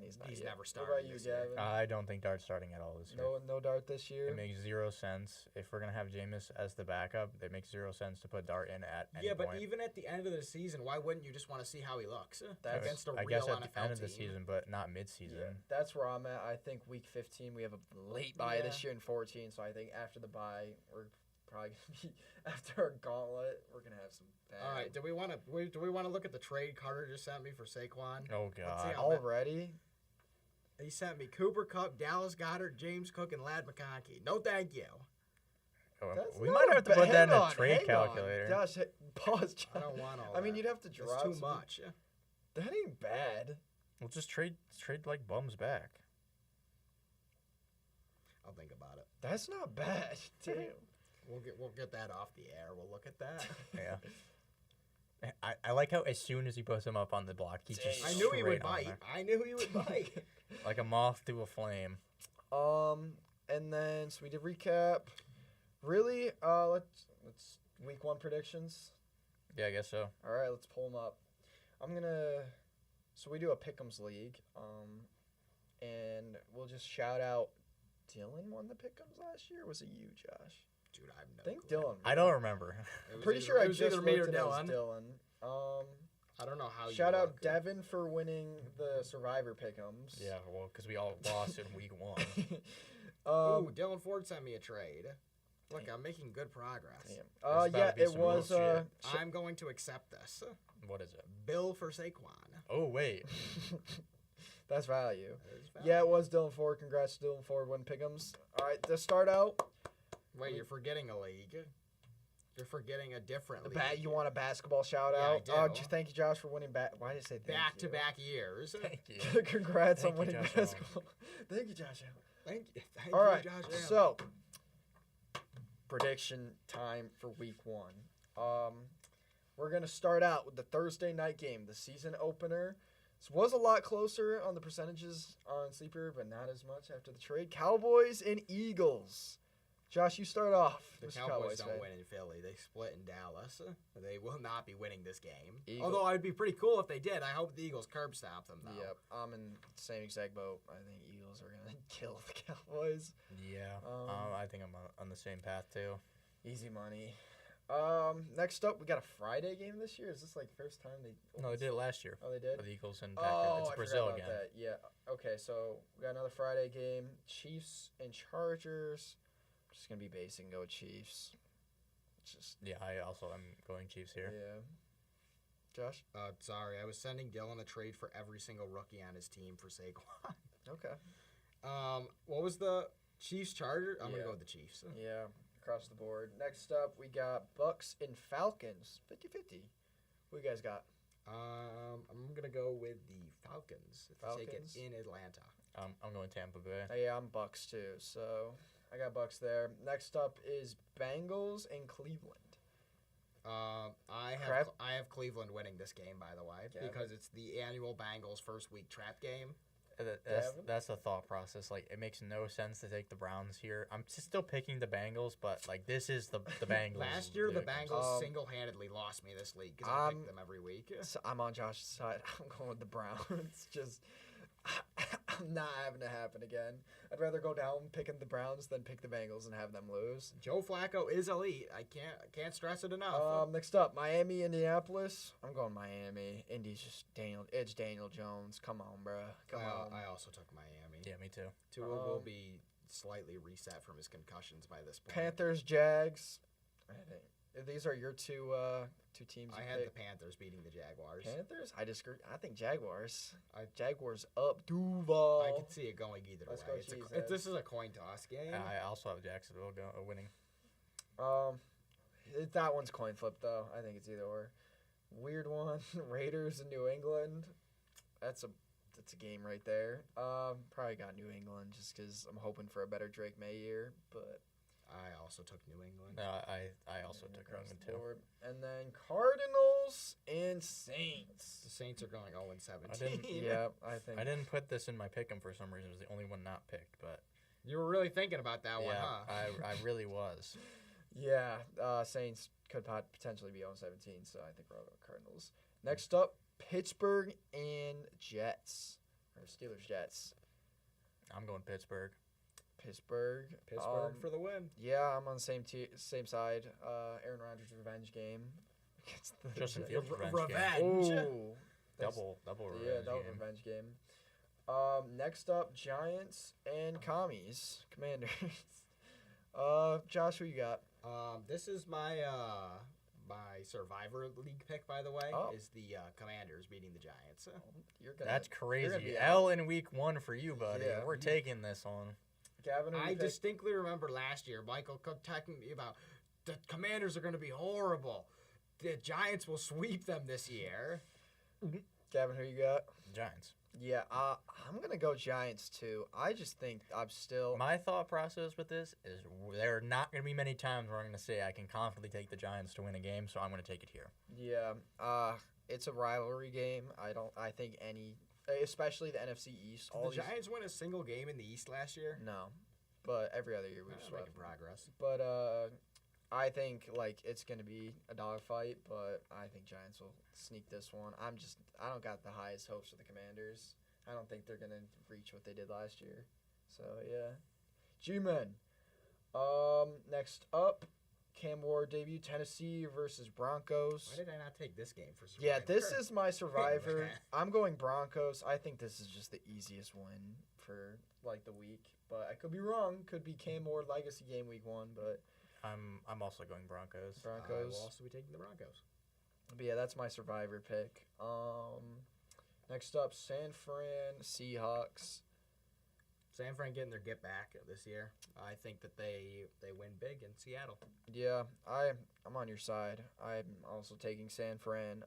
he's not. he's yet. never What starting. about you, this year. Gavin? I don't think Dart's starting at all this year. No Dart this year. It makes zero sense. If we're going to have Jameis as the backup, it makes zero sense to put Dart in at any Yeah, but point. even at the end of the season, why wouldn't you just want to see how he looks That's- against a I real guess at NFL the end of the team? season, but not mid-season. Yeah, that's where I'm at. I think week 15 we have a late bye this Yeah. year in 14, so I think after the bye we're probably gonna be after our gauntlet we're gonna have some. Bad. All right, do we want to look at the trade Carter just sent me for Saquon? Oh, Let's see God. how Already? He sent me Cooper Kupp, Dallas Goedert, James Cook, and Lad McConkey. No, thank you. Oh, That's we not might have to ba- put that in hang a on, trade hang on. calculator. Josh, pause. Josh. I don't want all I mean, that. you'd have to drop. It's too some- much. That ain't bad. We'll just trade like bums back. I'll think about it. That's not bad. Damn. We'll get that off the air. We'll look at that. Yeah. I like how as soon as he puts him up on the block, he just I knew he would straight on bite. there. I knew he would bite. Like a moth to a flame. And then so we did recap. Really, let's week 1 predictions. Yeah, I guess so. All right, let's pull them up. So we do a Pick'ems league, and we'll just shout out. Dylan won the Pick'ems last year. Or was it you, Josh? Dude, I have no I think clue. Dylan. I don't remember. It was Pretty either- sure I it was just either me or looked at it as Dylan. Dylan. I don't know how. Shout you out look. Devin for winning the Survivor Pick'ems. Yeah, well, because we all lost in week 1. Ooh, Dylan Ford sent me a trade. Look, I'm making good progress. Damn. There's about Yeah, to be it some was. bullshit. I'm going to accept this. What is it? Bill for Saquon. Oh, wait. That's value. There's Yeah, it value. was Dylan Ford. Congrats to Dylan Ford winning Pick'ems. All right, to start out, Wait, you're forgetting a league. You're forgetting a different league. you want a basketball shout Yeah, I out? do. Thank you, Josh, for winning. Why did I say thank back to you? back years. Thank you. Congrats Thank on you, winning Josh Allen. basketball. Thank you, Josh. Thank you. Thank All you, right, Josh Allen. so prediction time for week 1. We're gonna start out with the Thursday night game, the season opener. This was a lot closer on the percentages on Sleeper, but not as much after the trade. Cowboys and Eagles. Josh, you start off. The Mr. Cowboys fan. don't win in Philly. They split in Dallas. They will not be winning this game. Eagle- Although I'd be pretty cool if they did. I hope the Eagles curb stop them, though. Yep, I'm in the same exact boat. I think Eagles are gonna kill the Cowboys. Yeah. Um, I think I'm on the same path, too. Easy money. Next up, we got a Friday game this year. Is this like the first time they? No, they did it last year. Oh, they did. For the Eagles and Packers. Oh, It's I Brazil forgot about again. that. Yeah. Okay, so we got another Friday game. Chiefs and Chargers. I'm just gonna be basic and go Chiefs. Just Yeah, I also am going Chiefs here. yeah. Josh. Sorry, I was sending Dylan a trade for every single rookie on his team for Saquon. Okay. What was the Chiefs Chargers? I'm Yeah. gonna go with the Chiefs. Yeah. Across the board. Next up, we got Bucks and Falcons. 50-50. What you guys got? I'm gonna go with the Falcons. If they take Falcons? it in Atlanta. I'm going Tampa Bay. Yeah, I'm Bucks too. So I got Bucks there. Next up is Bengals and Cleveland. I Crap. have Cleveland winning this game, by the way, Gavin? because it's the annual Bengals first week trap game. Gavin? That's the thought process. Like, it makes no sense to take the Browns here. I'm still picking the Bengals, but like this is the Bengals. Last year, the that comes- Bengals single-handedly lost me this league because I picked them every week. So I'm on Josh's side. I'm going with the Browns. Just I'm not having it happen again. I'd rather go down picking the Browns than pick the Bengals and have them lose. Joe Flacco is elite. I can't stress it enough. Next up, Miami, Indianapolis. I'm going Miami. Indy's just Daniel Jones. Come on, bro. Come on. I also took Miami. Yeah, me too. Tua will be slightly reset from his concussions by this point. Panthers, Jags. I think these are your two teams. I you had the picked. Panthers beating the Jaguars. Panthers. I disagree. I think Jaguars. Jaguars up. Duval. I could see it going either Let's way. go It's Cheeseheads. this is a coin toss game. I also have Jacksonville winning. That one's coin flip though. I think it's either or. Weird one. Raiders in New England. That's a game right there. Probably got New England just because I'm hoping for a better Drake May year. But I also took New England. No, I also took across England the too. board. And then Cardinals and Saints. The Saints are going 0-17. I didn't- Yeah, I think. I didn't put this in my pick'em for some reason. It was the only one not picked, but You were really thinking about that one, yeah, huh? I really was. Yeah, Saints could potentially be 0-17, so I think we're going Cardinals. Next up, Pittsburgh and Jets. Or Steelers Jets. I'm going Pittsburgh. Pittsburgh. Pittsburgh for the win. Yeah, I'm on the same side. Aaron Rodgers' revenge game. against the Justin Jets. Fields revenge Revenge. game. Ooh. That's- Double Yeah, revenge double game. revenge game. Next up, Giants and Commies. Commanders. Josh, who you got? This is my my Survivor League pick, by the way, Oh. is the Commanders beating the Giants. You're gonna. That's you're gonna crazy. be L in week 1 for you, buddy. Yeah. We're taking this on. Gavin, who I you pick? distinctly remember last year, Michael talking me about the Commanders are going to be horrible. The Giants will sweep them this year. Gavin, who you got? Giants. Yeah, I'm gonna go Giants too. I just think I'm still. My thought process with this is there are not going to be many times where I'm going to say I can confidently take the Giants to win a game, so I'm going to take it here. Yeah, it's a rivalry game. I think especially the NFC East. Did the Giants win a single game in the East last year? No, but every other year we've Making swept. progress. But I think it's gonna be a dogfight. But I think Giants will sneak this one. I don't got the highest hopes for the Commanders. I don't think they're gonna reach what they did last year. So yeah, G-Men. Next up, Cam Ward debut, Tennessee versus Broncos. Why did I not take this game for Survivor? Yeah, this is my Survivor. I'm going Broncos. I think this is just the easiest win for the week, but I could be wrong. Could be Cam Ward legacy game week 1, but I'm also going Broncos. I will Broncos. also be taking the Broncos. But yeah, that's my Survivor pick. Next up, San Fran Seahawks. San Fran getting their get back this year. I think that they win big in Seattle. Yeah, I'm on your side. I'm also taking San Fran.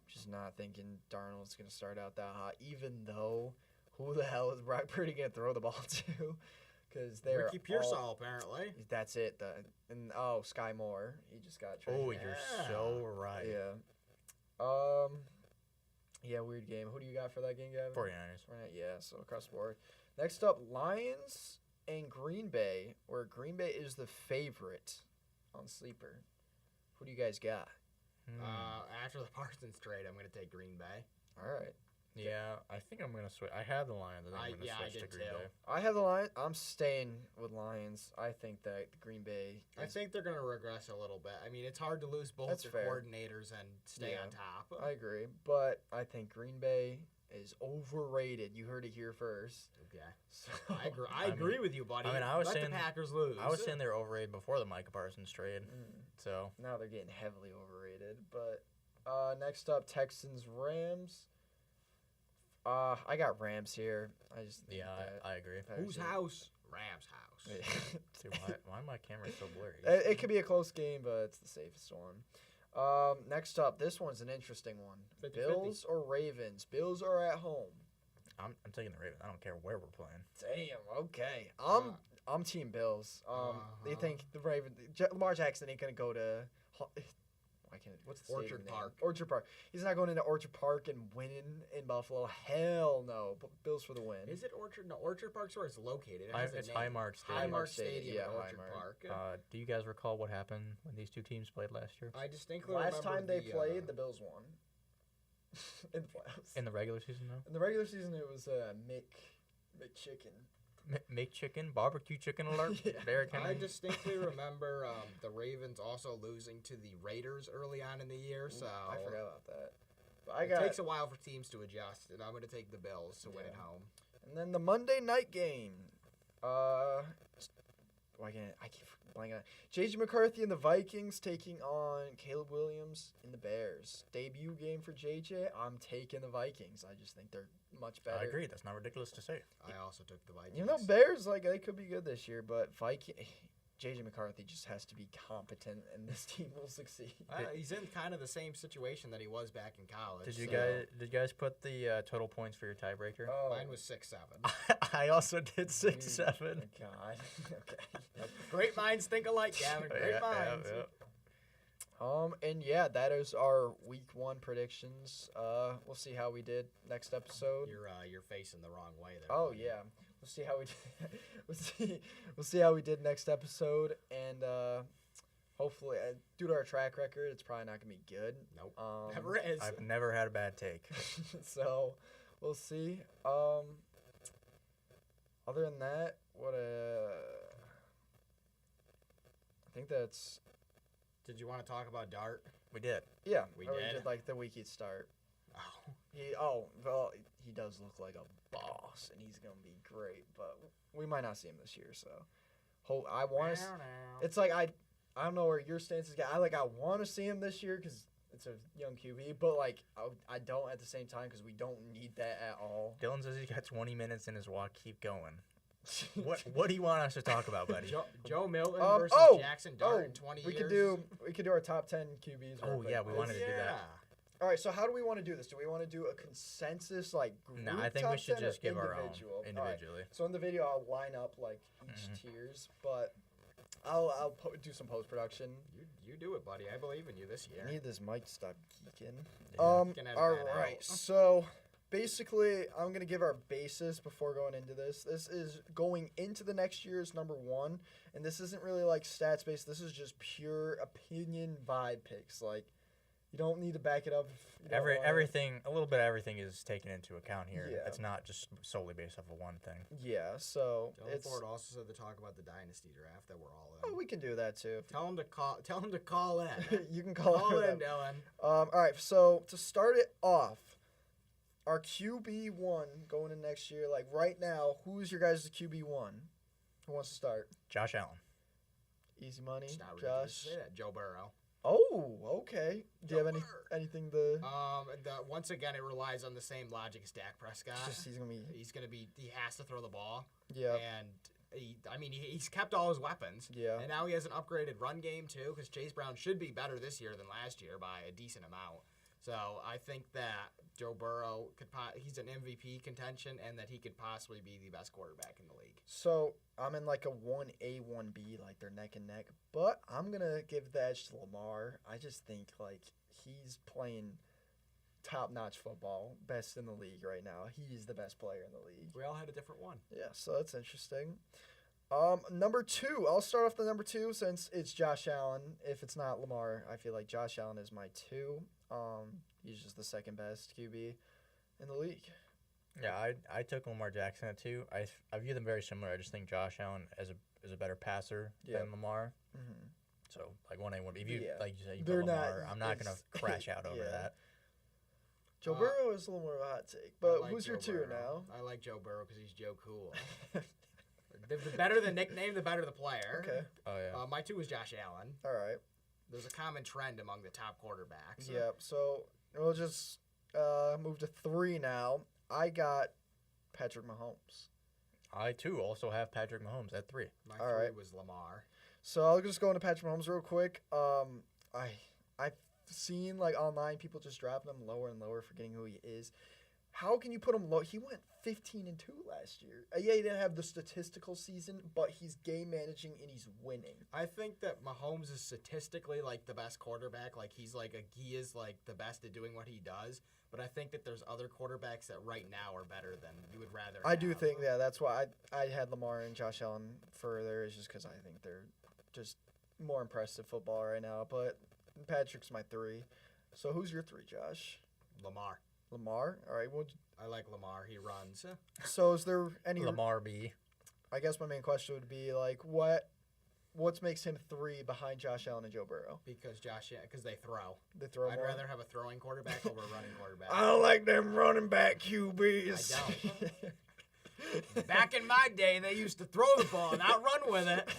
Just not thinking Darnold's gonna start out that hot, even though who the hell is Brock Purdy gonna throw the ball to? Because they're Ricky Pearsall, apparently. That's it. Sky Moore. He just got traded. Oh, you're so right. Yeah. Yeah, weird game. Who do you got for that game, Gavin? 49ers. Right, yeah, so across the board. Next up, Lions and Green Bay, where Green Bay is the favorite on Sleeper. Who do you guys got? After the Parsons trade, I'm going to take Green Bay. All right. Yeah, I think I'm going to switch. I had the Lions. I think I'm going to I switch to did Green too. Bay. I have the Lions. I'm staying with Lions. I think that Green Bay. I think they're going to regress a little bit. I mean, it's hard to lose both That's your fair. coordinators and stay Yeah. on top. I agree, but I think Green Bay is overrated. You heard it here first. Okay. So, I agree with you, buddy. I mean, I was Let saying- the Packers lose. I was saying they were overrated before the Micah Parsons trade. So Now they're getting heavily overrated. But next up, Texans Rams. I got Rams here. I just think yeah, that I agree. Whose house? Rams' house. Dude, why my camera so blurry? It could be a close game, but it's the safest one. Next up, this one's an interesting one. 50-50. Bills or Ravens? Bills are at home. I'm taking the Ravens. I don't care where we're playing. Damn. Okay. I'm Team Bills. They Uh-huh. think the Lamar Jackson ain't gonna go to. What's the Orchard stadium name? Park. Orchard Park. He's not going into Orchard Park and winning in Buffalo. Hell no. Bills for the win. Is it Orchard? No, Orchard Park's where it's located. It has a It's name. Highmark Stadium. Highmark Stadium Yeah, at Orchard Highmark. Park. Do you guys recall what happened when these two teams played last year? I distinctly Last remember time they the, played, the Bills won. In the playoffs. In the regular season, though? In the regular season, it was McChicken. Make chicken, barbecue chicken alert. Yeah. Derrick I Henry. distinctly remember the Ravens also losing to the Raiders early on in the year. So I forgot about that. But it takes a while for teams to adjust, and I'm going to take the Bills to win at Yeah. home. And then the Monday night game. I keep blanking on J.J. McCarthy and the Vikings taking on Caleb Williams and the Bears. Debut game for J.J. I'm taking the Vikings. I just think they're much better. I agree. That's not ridiculous to say. I also took the Vikings. You know, Bears, they could be good this year, but J.J. McCarthy just has to be competent, and this team will succeed. He's in kind of the same situation that he was back in college. Did you so- guys put the total points for your tiebreaker? Oh, Mine was 6-7. I also did 6-7. God. Okay. Great minds think alike, Gavin. Great minds. And yeah, that is our week 1 predictions. We'll see how we did next episode. You're facing the wrong way there. Oh buddy. yeah, we'll see how we we'll see how we did next episode, and hopefully, due to our track record, it's probably not gonna be good. Nope. Um, Never is. I've never had a bad take. so we'll see. Other than that, I think that's Did you want to talk about Dart? We did. yeah. We or did? did like the week he'd start. Oh. He does look like a boss, and he's gonna be great. But we might not see him this year. So, I want to. It's like I don't know where your stance is. I want to see him this year because it's a young QB, but like I don't at the same time because we don't need that at all. Dylan says he's got 20 minutes in his walk. Keep going. What do you want us to talk about, buddy? Joe Milton Um, versus oh, Jackson Dart in 20 years. We could do our top 10 QBs. Oh, yeah, we wanted to do that. All right, so how do we want to do this? Do we want to do a consensus like group No, I think top we should 10 or just give our own individual? All right, individually. so in the video, I'll line up like each tiers, but I'll do some post production. You do it, buddy. I believe in you this year. I need this mic to stop geeking. Yeah. You can edit All that right, out. so basically, I'm gonna give our basis before going into this. This is going into the next year's number 1, and this isn't really like stats based. This is just pure opinion vibe picks. Like, you don't need to back it up. If you don't want it. Everything, a little bit of everything is taken into account here. Yeah. It's not just solely based off of one thing. Yeah, so Dylan it's. Ford also said to talk about the dynasty draft that we're all in. Oh, we can do that too. Tell him to call in. You can call Call it in, Dylan. All right, so to start it off, our QB1 going in next year, like right now, who's your guys' QB1? Who wants to start? Josh Allen. Easy money, It's not ridiculous Josh. to say that. Joe Burrow. Oh, okay. Do you have Joe anything to? Once again, it relies on the same logic as Dak Prescott. Just he's gonna be. He has to throw the ball. Yeah. And he's kept all his weapons. Yeah. And now he has an upgraded run game too, because Chase Brown should be better this year than last year by a decent amount. So I think that Joe Burrow he's an MVP contention, and that he could possibly be the best quarterback in the league. So I'm in like a 1A, 1B, like they're neck and neck. But I'm gonna give the edge to Lamar. I just think like he's playing top-notch football, best in the league right now. He's the best player in the league. We all had a different one. Yeah, so that's interesting. Number 2, I'll start off the number 2 since it's Josh Allen. If it's not Lamar, I feel like Josh Allen is my 2. He's just the second best QB in the league. Yeah, I took Lamar Jackson at 2. I view them very similar. I just think Josh Allen is a better passer than Lamar. Mm-hmm. So like 1A, 1B. If you Yeah. like you say, you They're put Lamar, not I'm not gonna ex- crash out over yeah. that. Joe Burrow is a little more of a hot take, but I like who's your Joe 2 Burrow. now? I like Joe Burrow because he's Joe Cool. The better the nickname, the better the player. Okay, Oh yeah. My 2 is Josh Allen. all right. There's a common trend among the top quarterbacks. Yeah, so we'll just move to 3 now. I got Patrick Mahomes. I too also have Patrick Mahomes at 3. My All 3 right. was Lamar. So I'll just go into Patrick Mahomes real quick. I've seen like online people just dropping him lower and lower, forgetting who he is. How can you put him low? He went 15-2 last year. Yeah, he didn't have the statistical season, but he's game managing and he's winning. I think that Mahomes is statistically like the best quarterback. Like he is like the best at doing what he does. But I think that there's other quarterbacks that right now are better than you would rather. I do have. think that's why I had Lamar and Josh Allen further, is just because I think they're just more impressive football right now. But Patrick's my 3. So who's your 3, Josh? Lamar. Lamar. All right. Well, I like Lamar. He runs. so is there any? Lamar B. I guess my main question would be like, what makes him 3 behind Josh Allen and Joe Burrow? Because they throw. They throw I'd more. rather have a throwing quarterback over a running quarterback. I don't like them running back QBs. I Back in my day, they used to throw the ball, not run with it.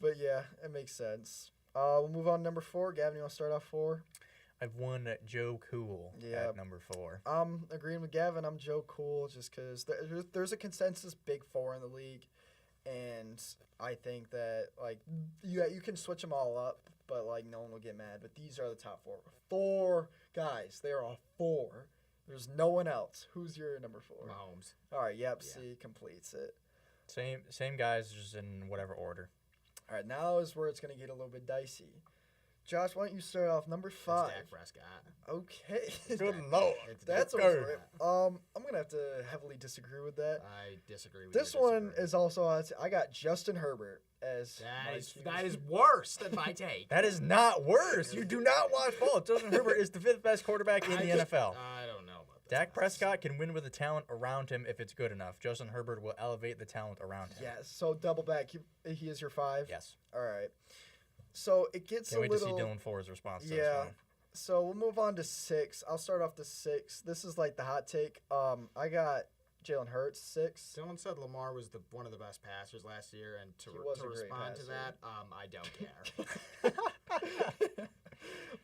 But yeah, it makes sense. We'll move on to number 4. Gavin, you want to start off 4? I've won Joe Cool Yeah. at number 4. I'm agreeing with Gavin. I'm Joe Cool just because there's a consensus big 4 in the league. And I think that, like, you can switch them all up, but, like, no one will get mad. But these are the top 4. 4 guys. They are all 4. There's no one else. Who's your number 4? Mahomes. All right, yep, Yeah. C completes it. Same guys, just in whatever order. All right, now is where it's going to get a little bit dicey. Josh, why don't you start off number It's 5? Dak Prescott. Okay. Good lord. It's That's Dak over Prescott. it. I'm gonna have to heavily disagree with that. I disagree with This your one disagree. is also I got Justin Herbert as my QB. That is worse than my take. That is not worse. You do not watch ball. Justin Herbert is the 5th best quarterback in the NFL. I don't know about this. Dak Prescott can win with the talent around him if it's good enough. Justin Herbert will elevate the talent around him. Yes. So double back. He is your 5. Yes. All right. So it gets Can't a wait little. to see Dylan Ford's response to this Yeah. one. So we'll move on to 6. I'll start off the 6. This is like the hot take. I got Jalen Hurts 6. Dylan said Lamar was one of the best passers last year, and to He was a great respond to passer. that, I don't care.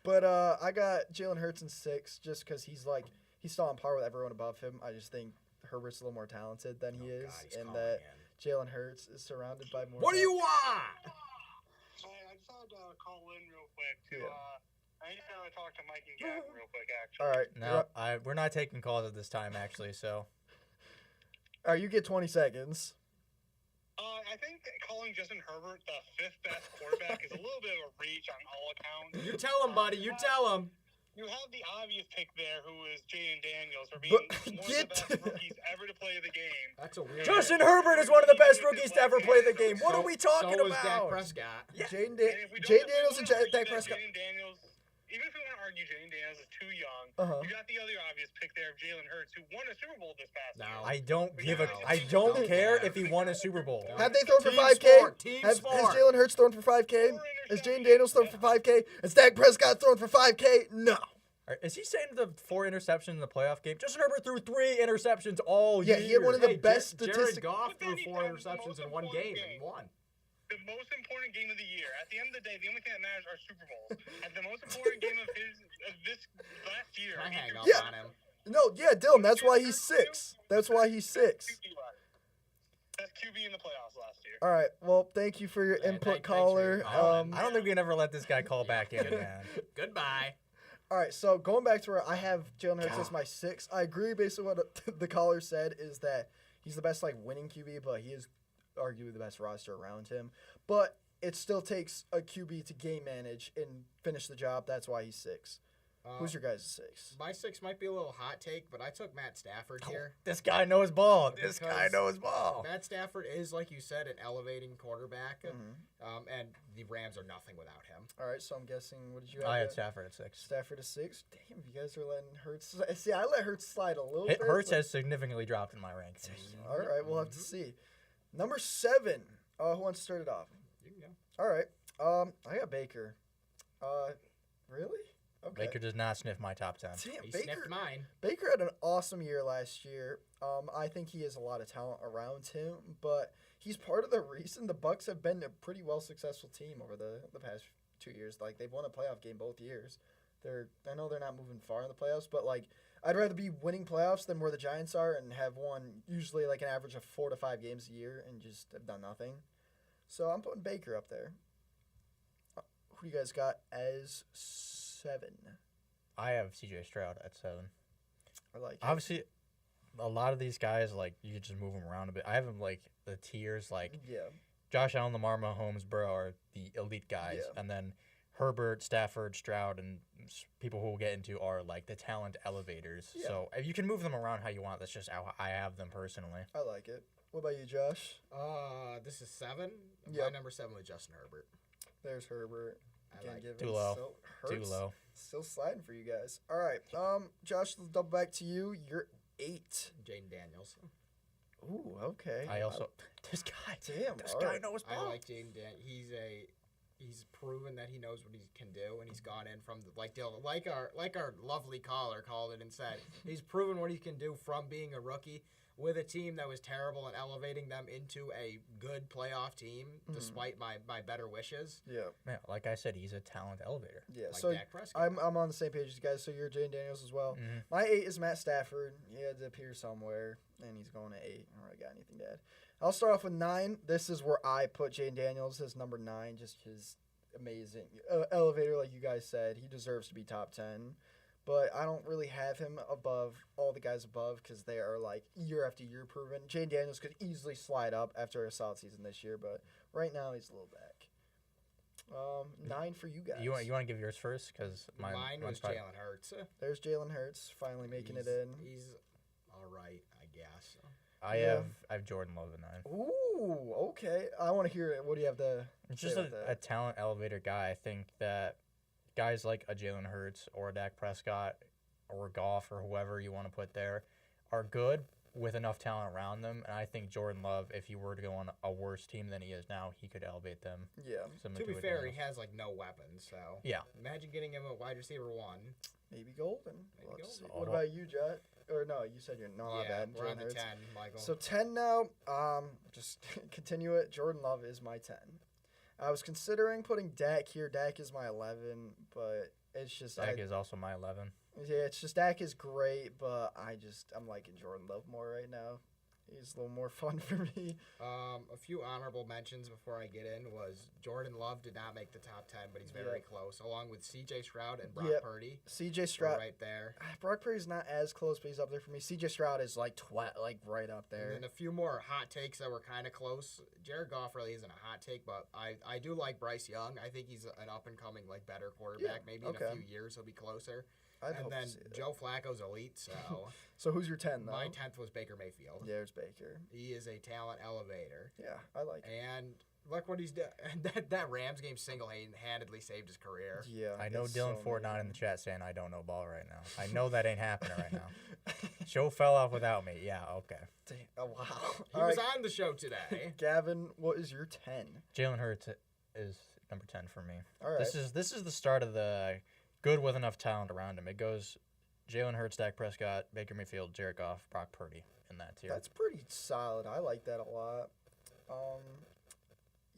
But I got Jalen Hurts in 6 just because he's still on par with everyone above him. I just think Herbert's a little more talented than he is, God, he's and calling that in. Jalen Hurts is surrounded by more. What do you want? I just had to call in real quick to. Yeah. I just had to talk to Mike and Gavin real quick, actually. All right. No, we're not taking calls at this time, actually. So All right, you get 20 seconds. I think calling Justin Herbert the 5th best quarterback is a little bit of a reach on all accounts. You tell him, buddy. You tell him. You have the obvious pick there, who is Jaden Daniels, for being But one of get- the best rookies ever to play the game. That's a weird. Justin Herbert is one of the best rookies to ever play the game. What are we talking so is Dak about? Prescott. Yeah. Jane And if we Jay don't- if we Daniels and wanna argue Dak that Prescott. Jaden Daniels, even if we want to argue Jaden Daniels is too young, Uh-huh. you got the other obvious pick there of Jalen Hurts, who won a Super Bowl this past year. No. I don't give a. No. I don't Don't care care. if he won a Super Bowl. No. Have they thrown for Team 5K? sport, team Has sport. Jalen Hurts thrown for 5K? Has Jane Daniels thrown for 5K? Has Dak Prescott thrown for 5K? No. Is he saying the 4 interceptions in the playoff game? Justin Herbert threw 3 interceptions all Yeah, year. he had one of the Hey, best Jared statistics. Goff But then threw he 4 had the interceptions most in one important game and he game. won. The most important game of the year. At the end of the day, the only thing that matters are Super Bowls. And the most important game of this last year. I hang up Yeah. on him. No, yeah, Dylan, that's why he's 6. That's why he's 6. Best QB in the playoffs last year. All right, well, thank you for your Yeah, input, thanks for your caller. call. I don't think we can ever let this guy call back in, man. Goodbye. All right, so going back to where I have Jalen Hurts as my 6, I agree basically what the caller said is that he's the best winning QB, but he is arguably the best roster around him. But it still takes a QB to game manage and finish the job. That's why he's 6. Who's your guys' 6? My 6 might be a little hot take, but I took Matt Stafford here. This guy knows ball. This guy Because knows ball. Matt Stafford is, like you said, an elevating quarterback, Mm-hmm. and the Rams are nothing without him. All right, so I'm guessing, what did you have? I had there? Stafford at 6. Stafford is 6. Damn, you guys are letting Hurts. See, I let Hurts slide a little bit. Hurts but- has significantly dropped in my rankings. All right, we'll have to see. Number 7. Who wants to start it off? You can go. All right. I got Baker. Really? Okay. Baker does not sniff my top 10. Damn, He Baker. sniffed mine. Baker had an awesome year last year. I think he has a lot of talent around him, but he's part of the reason the Bucks have been a pretty well successful team over the past 2 years. They've won a playoff game both years. I know they're not moving far in the playoffs, but I'd rather be winning playoffs than where the Giants are and have won usually an average of 4 to 5 games a year and just have done nothing. So I'm putting Baker up there. Who do you guys got as 7? I have CJ Stroud at 7. I like it. Obviously, a lot of these guys, you could just move them around a bit. I have them, the tiers, Yeah. Josh Allen, Lamar, Mahomes, Burrow are the elite guys. Yeah. And then Herbert, Stafford, Stroud, and people who we'll get into are, the talent elevators. Yeah. So you can move them around how you want. That's just how I have them personally. I like it. What about you, Josh? This is 7. Yep. My number 7 was Justin Herbert. There's Herbert. I Can't like give Too it. low. So Too Hurts low. Still sliding for you guys. All right. Josh, let's double back to you. You're 8. Jaden Daniels. Ooh, okay. I also this guy. Damn. This all guy right. knows I ball. like Jaden Daniels. He's proven that he knows what he can do, and he's gone in from Dylan, like our lovely caller called it and said, he's proven what he can do from being a rookie with a team that was terrible and elevating them into a good playoff team, despite my better wishes. Yeah. Man, like I said, he's a talent elevator. Yeah. Like So Dak Prescott. I'm on the same page as you guys. So you're Jane Daniels as well. Mhm. My 8 is Matt Stafford. He had to appear somewhere, and he's going to 8. I don't really got anything to add. I'll start off with 9. This is where I put Jane Daniels as number 9. Just his amazing elevator, like you guys said. He deserves to be top 10. But I don't really have him above all the guys above because they are year after year proven. Jane Daniels could easily slide up after a solid season this year, but right now he's a little back. 9 for you guys. You want to give yours first? Because Mine mine's was probably- Jalen Hurts. There's Jalen Hurts finally making it in. He's all right, I guess. I Yeah. have Jordan Love at 9. Ooh, okay. I want to hear it. What do you have to It's say just about a talent elevator guy. I think that guys like a Jalen Hurts or a Dak Prescott or Goff or whoever you want to put there are good with enough talent around them. And I think Jordan Love, if he were to go on a worse team than he is now, he could elevate them. Yeah. similar To be what fair, Daniels- he has like no weapons, so Yeah. Imagine getting him a wide receiver 1. Maybe Golden. Maybe Let's see. Golden. What about you, Jet? Or no, you said you're not yeah, bad. we're on Jalen the Hurts. 10, Michael. So 10 now. Just continue it. Jordan Love is my 10. I was considering putting Dak here. Dak is my 11, but it's just Dak is also my 11. yeah, it's just Dak is great, but I'm liking Jordan Love more right now. He's a little more fun for me. A few honorable mentions before I get in was Jordan Love did not make the top 10, but he's very Yeah. close, along with C.J. Stroud and Brock Yep. Purdy. C.J. We're Stroud. right there. Brock Purdy's not as close, but he's up there for me. C.J. Stroud is like right up And there. then a few more hot takes that were kind of close. Jared Goff really isn't a hot take, but I do like Bryce Young. I think he's an up-and-coming, like, better quarterback. Maybe in a okay. few years he'll be closer. I'd And hope then to see that. Joe Flacco's elite, so So who's your 10 though? my 10th was Baker Mayfield. Yeah, there's Baker. He is a talent elevator. Yeah, I like it. And look what he's done. that Rams game single-handedly saved his career. Yeah. I know it's Dylan so Ford not in amazing. the chat saying I don't know ball right now. I know that ain't happening right now. Show fell off without me. Yeah, okay. Dang, oh, wow. He All was right, on the show today. Gavin, what is your 10? Jalen Hurts is number 10 for me. All right. This is the start of the good with enough talent around him. It goes Jalen Hurts, Dak Prescott, Baker Mayfield, Jared Goff, Brock Purdy in that tier. That's pretty solid. I like that a lot.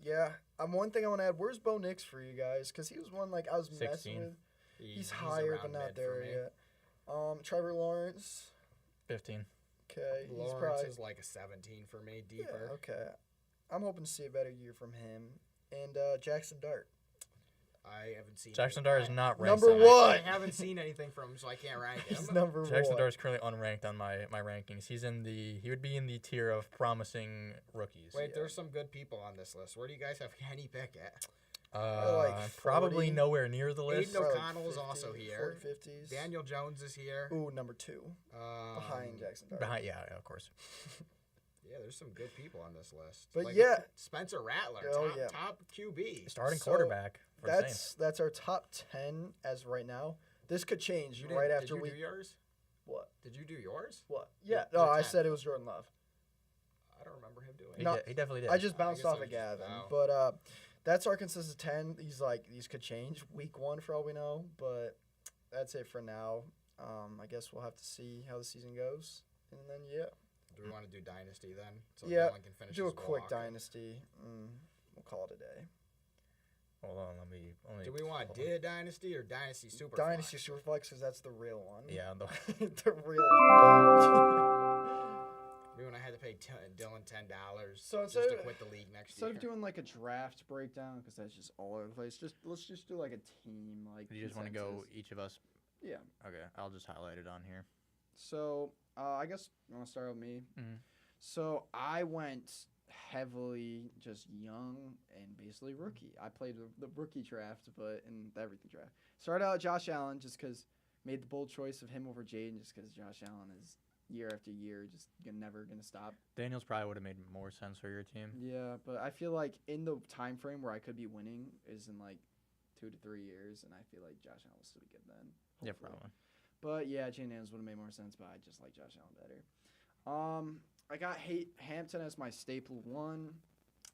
Yeah. One thing I want to add. Where's Bo Nix for you guys? Because he was one like I was 16. messing with. He's around higher, but not mid there for me. yet. Trevor Lawrence. 15. Okay. He's Lawrence probably is like a 17 for me, yeah, deeper. okay. I'm hoping to see a better year from him. And Jackson Dart. I haven't seen Jackson anything. Dart is not ranked. Number on- one. I haven't seen anything from him, so I can't rank him. He's number Jackson one. Dart is currently unranked on my rankings. He would be in the tier of promising rookies. Wait, Yeah. there's some good people on this list. Where do you guys have Kenny Pickett? like Probably 40. nowhere near the list. Aiden Probably O'Connell is also here. 40, 50s. Daniel Jones is here. Ooh, number 2. Behind Jackson Dart. Behind, yeah, of course. Yeah, there's some good people on this list. But yeah. Spencer Rattler, Oh, top, yeah. top QB. Starting So, quarterback for the Saints. That's our top 10 as right now. This could change You right did, after did you we. do yours? What? Did you do yours? What? Yeah. The No, I 10. said it was Jordan Love. I don't remember him doing He, it. No, he definitely did. I just I bounced guess off I'm of Gavin. oh. But that's our consistent 10. These could change week 1 for all we know. But that's it for now. I guess we'll have to see how the season goes. And then, yeah. Do we want to do Dynasty then? So Yeah, Dylan can finish do a his quick walk? dynasty. We'll call it a day. Hold on, let me. Do we want Did Dynasty or Dynasty Super? Dynasty Superflex, because that's the real one. Yeah, the real We when I had to pay Dylan $10 So just instead to of- quit the league next Instead year. of doing like a draft breakdown, because that's just all over the place, let's just do like a team like. you just want to go consensus. each of us? Yeah. Okay, I'll just highlight it on here. So I guess you want to start with me. Mhm. So I went heavily just young and basically rookie. I played the rookie draft, but in the everything draft. Started out Josh Allen just because made the bold choice of him over Jaden just because Josh Allen is year after year just never gonna stop. Daniels probably would have made more sense for your team. Yeah, but I feel like in the time frame where I could be winning is in like 2 to 3 years, and I feel like Josh Allen will still be good then. Yeah, hopefully. probably. But yeah, Jane Daniels would have made more sense, but I just like Josh Allen better. I got Hampton as my staple one,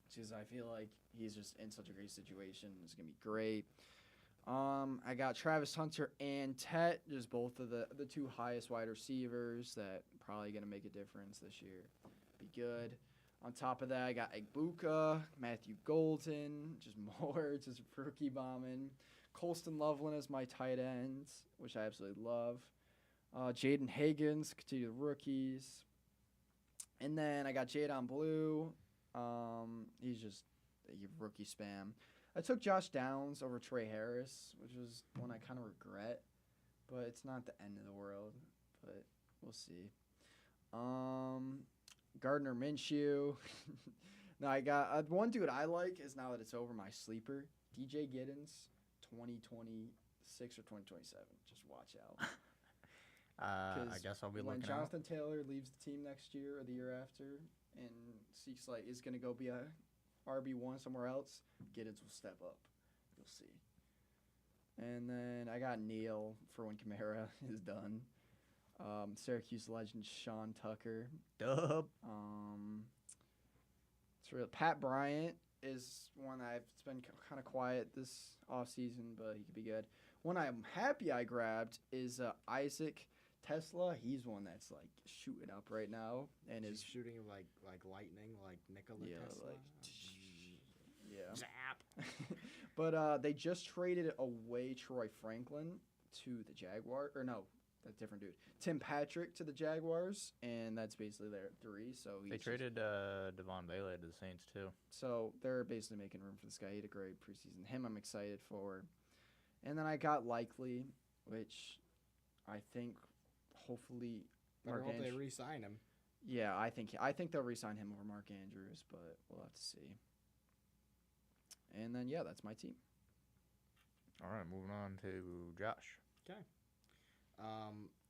because I feel like he's just in such a great situation. It's gonna be great. I got Travis Hunter and Tet, just both of the two highest wide receivers that probably gonna make a difference this year. Be good. On top of that, I got Egbuka, Matthew Golden, just more, just rookie bombing. Colston Loveland as my tight ends, which I absolutely love. Jaden Higgins, continue the rookies. And then I got Jadon Blue. He's just a rookie spam. I took Josh Downs over Trey Harris, which was one I kind of regret. But it's not the end of the world. But we'll see. Gardner Minshew. No, I got one dude I like is now that it's over my sleeper, DJ Giddens, 2026 or 2027. Just watch out. I guess I'll be when looking out. Jonathan Taylor leaves the team next year or the year after, and Seeks like is gonna go be a RB1 somewhere else, Giddens will step up. You'll see. And then I got Neil for when Kamara is done. Syracuse legend Sean Tucker. Dub. It's real. Pat Bryant is one it's been kind of quiet this offseason, but he could be good. One I'm happy I grabbed is Isaac Tesla. He's one that's like shooting up right now, and He's is shooting like lightning, like Nikola Tesla. yeah. Zap. But they just traded away Troy Franklin to the Jaguars, or no, that's a different dude. Tim Patrick to the Jaguars, and that's basically their 3. So They traded Devon Bailey to the Saints too. So they're basically making room for this guy. He had a great preseason. Him, I'm excited for. And then I got Likely, which I think hopefully Better hope they Andrews. re-sign him. Yeah, I think they'll re-sign him over Mark Andrews, but we'll have to see. And then yeah, that's my team. All right, moving on to Josh.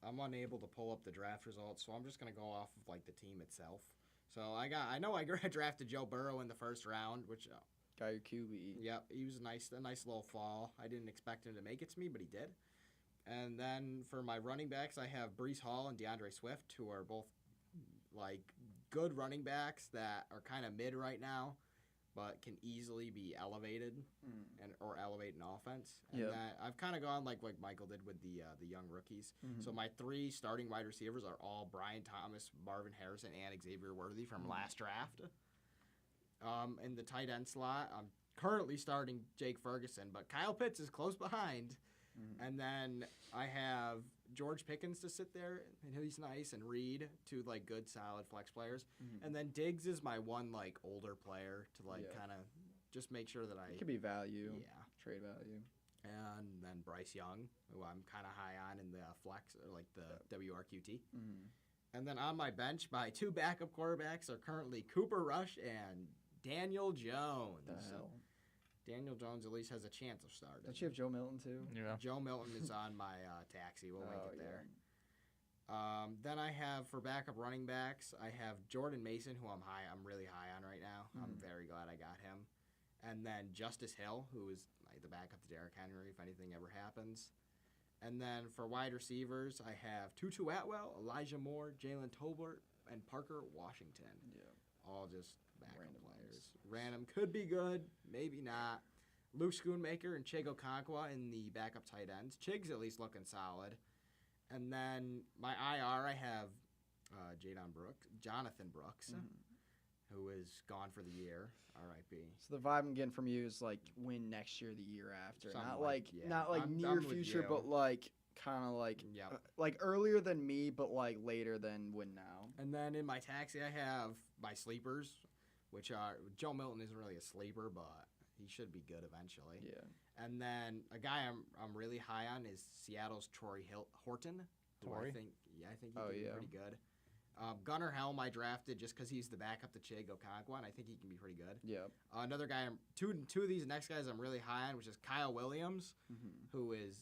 I'm unable to pull up the draft results, so I'm just gonna go off of like the team itself. So I know I drafted Joe Burrow in the first round, which Got your QB. yep, he was a nice little fall. I didn't expect him to make it to me, but he did. And then for my running backs, I have Breece Hall and DeAndre Swift, who are both like good running backs that are kind of mid right now, but can easily be elevated or elevate an offense. And Yep. that, I've kind of gone like Michael did with the young rookies. So my 3 starting wide receivers are all Brian Thomas, Marvin Harrison, and Xavier Worthy from last draft. In the tight end slot, I'm currently starting Jake Ferguson, but Kyle Pitts is close behind. And then I have George Pickens to sit there, and he's nice, and Reed, 2 like good solid flex players. And then Diggs is my one like older player to like Yeah. kind of just make sure that I It could be value. yeah. Trade value. And then Bryce Young, who I'm kind of high on in the flex or like the WRQT. And then on my bench, my 2 backup quarterbacks are currently Cooper Rush and Daniel Jones. The hell. Daniel Jones at least has a chance of starting. Don't you have Joe Milton too? Yeah. Joe Milton is on my taxi. We'll make Oh, it yeah. there. Then I have for backup running backs, I have Jordan Mason, who I'm really high on right now. I'm very glad I got him. And then Justice Hill, who is like the backup to Derrick Henry if anything ever happens. And then for wide receivers, I have Tutu Atwell, Elijah Moore, Jalen Tolbert, and Parker Washington. Yeah. All just backup Random players. ones. Random could be good, maybe not. Luke Schoonmaker and Chigo Conqua in the backup tight ends. Chig's at least looking solid. And then my IR, I have Jonathan Brooks, who is gone for the year. R.I.P. So the vibe I'm getting from you is like win next year, the year after, Something not like- like yeah. not like I'm near with future, you. but like kind of like Yep. like earlier than me, but like later than win now. And then in my taxi, I have my sleepers, which are Joe Milton isn't really a sleeper, but he should be good eventually. Yeah. And then a guy I'm really high on is Seattle's Troy Horton. Who I Torrey? think he Oh, can be yeah. pretty good. Gunnar Helm I drafted just because he's the backup to Che Okonkwo, and I think he can be pretty good. Yeah. Another guy, two of these next guys I'm really high on, which is Kyle Williams, who is,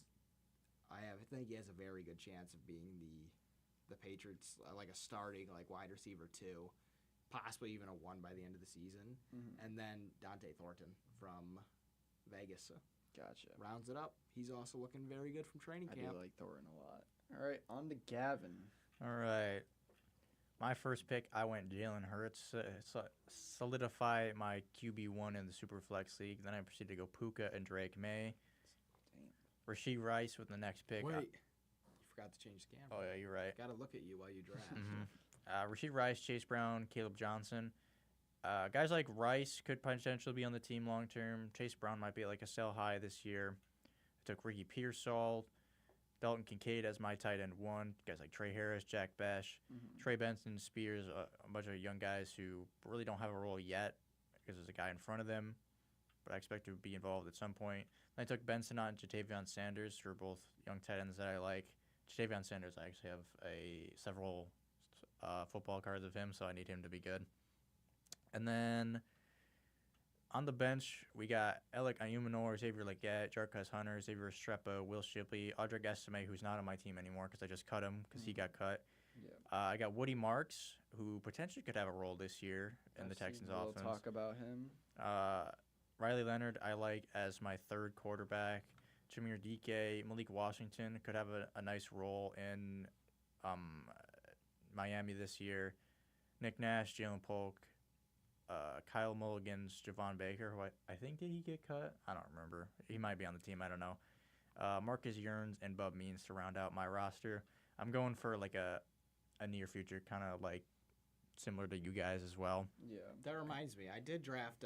I think he has a very good chance of being the Patriots like a starting like wide receiver 2, possibly even a 1 by the end of the season. And then Dante Thornton from Vegas Gotcha. rounds it up. He's also looking very good from training I camp. do like Thornton a lot. All right, on to Gavin. All right. My first pick, I went Jalen Hurts, solidify my QB1 in the Superflex League. Then I proceeded to go Puka and Drake May. Damn. Rasheed Rice with the next pick. Wait, you forgot to change the camera. Oh, yeah, you're right. Got to look at you while you draft. Rasheed Rice, Chase Brown, Caleb Johnson. Guys like Rice could potentially be on the team long term. Chase Brown might be like a sell high this year. I took Ricky Pearsall, Dalton Kincaid as my tight end 1. Guys like Trey Harris, Jack Besh, Trey Benson, Spears, a bunch of young guys who really don't have a role yet because there's a guy in front of them, but I expect to be involved at some point. Then I took Benson on Jatavion Sanders for both young tight ends that I like. Jatavion Sanders, I actually have several football cards of him, so I need him to be good. And then On the bench, we got Alec Ayumanor, Xavier Leggett, Jarquez Hunter, Xavier Estrepo, Will Shipley, Audric Estime, who's not on my team anymore because I just cut him because he got cut. Yeah. I got Woody Marks, who potentially could have a role this year in the I've seen Texans We'll offense. talk about him. Riley Leonard, I like as my third quarterback. Jameer Dike, Malik Washington could have a nice role in Miami this year. Nick Nash, Jalen Polk, Kyle Mulligan's, Javon Baker, who I think did he get cut? I don't remember. He might be on the team. I don't know. Marcus Yearns and Bub Means to round out my roster. I'm going for like a near future, kind of like similar to you guys as well. Yeah. That reminds me, I did draft.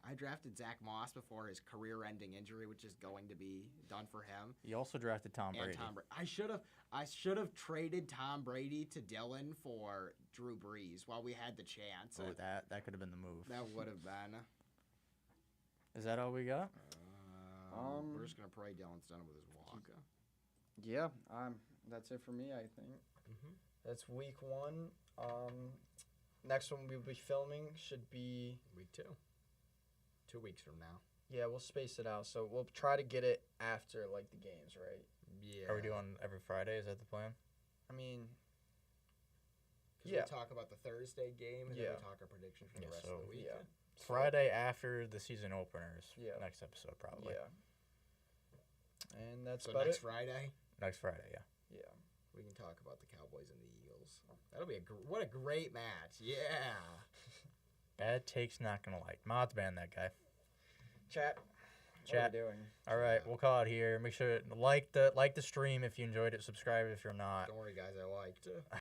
I drafted Zach Moss before his career-ending injury, which is going to be done for him. You also drafted Tom Brady. I should have traded Tom Brady to Dylan for Drew Brees while we had the chance. Oh, that could have been the move. That would have been. Is that all we got? We're just gonna pray Dylan's done with his walk. Yeah. That's it for me, I think. That's week 1. Next one we'll be filming should be Week 2. 2 weeks from now. Yeah, we'll space it out. So we'll try to get it after like the games, right? Yeah. Are we doing every Friday? Is that the plan? I mean, 'Cause Yeah. we talk about the Thursday game and then Yeah. we talk our predictions for the Yeah, rest so- of the week. yeah. Friday after the season openers. Yeah. Next episode, probably. Yeah. And that's So about next it. Friday, Next Friday, yeah. Yeah. we can talk about the Cowboys and the Eagles. That'll be what a great match. Yeah. Bad takes, not gonna like. Mods ban that guy. Chat. Chat. What are we doing? All right, we'll call it here. Make sure like the stream if you enjoyed it. Subscribe if you're not. Don't worry, guys. I liked.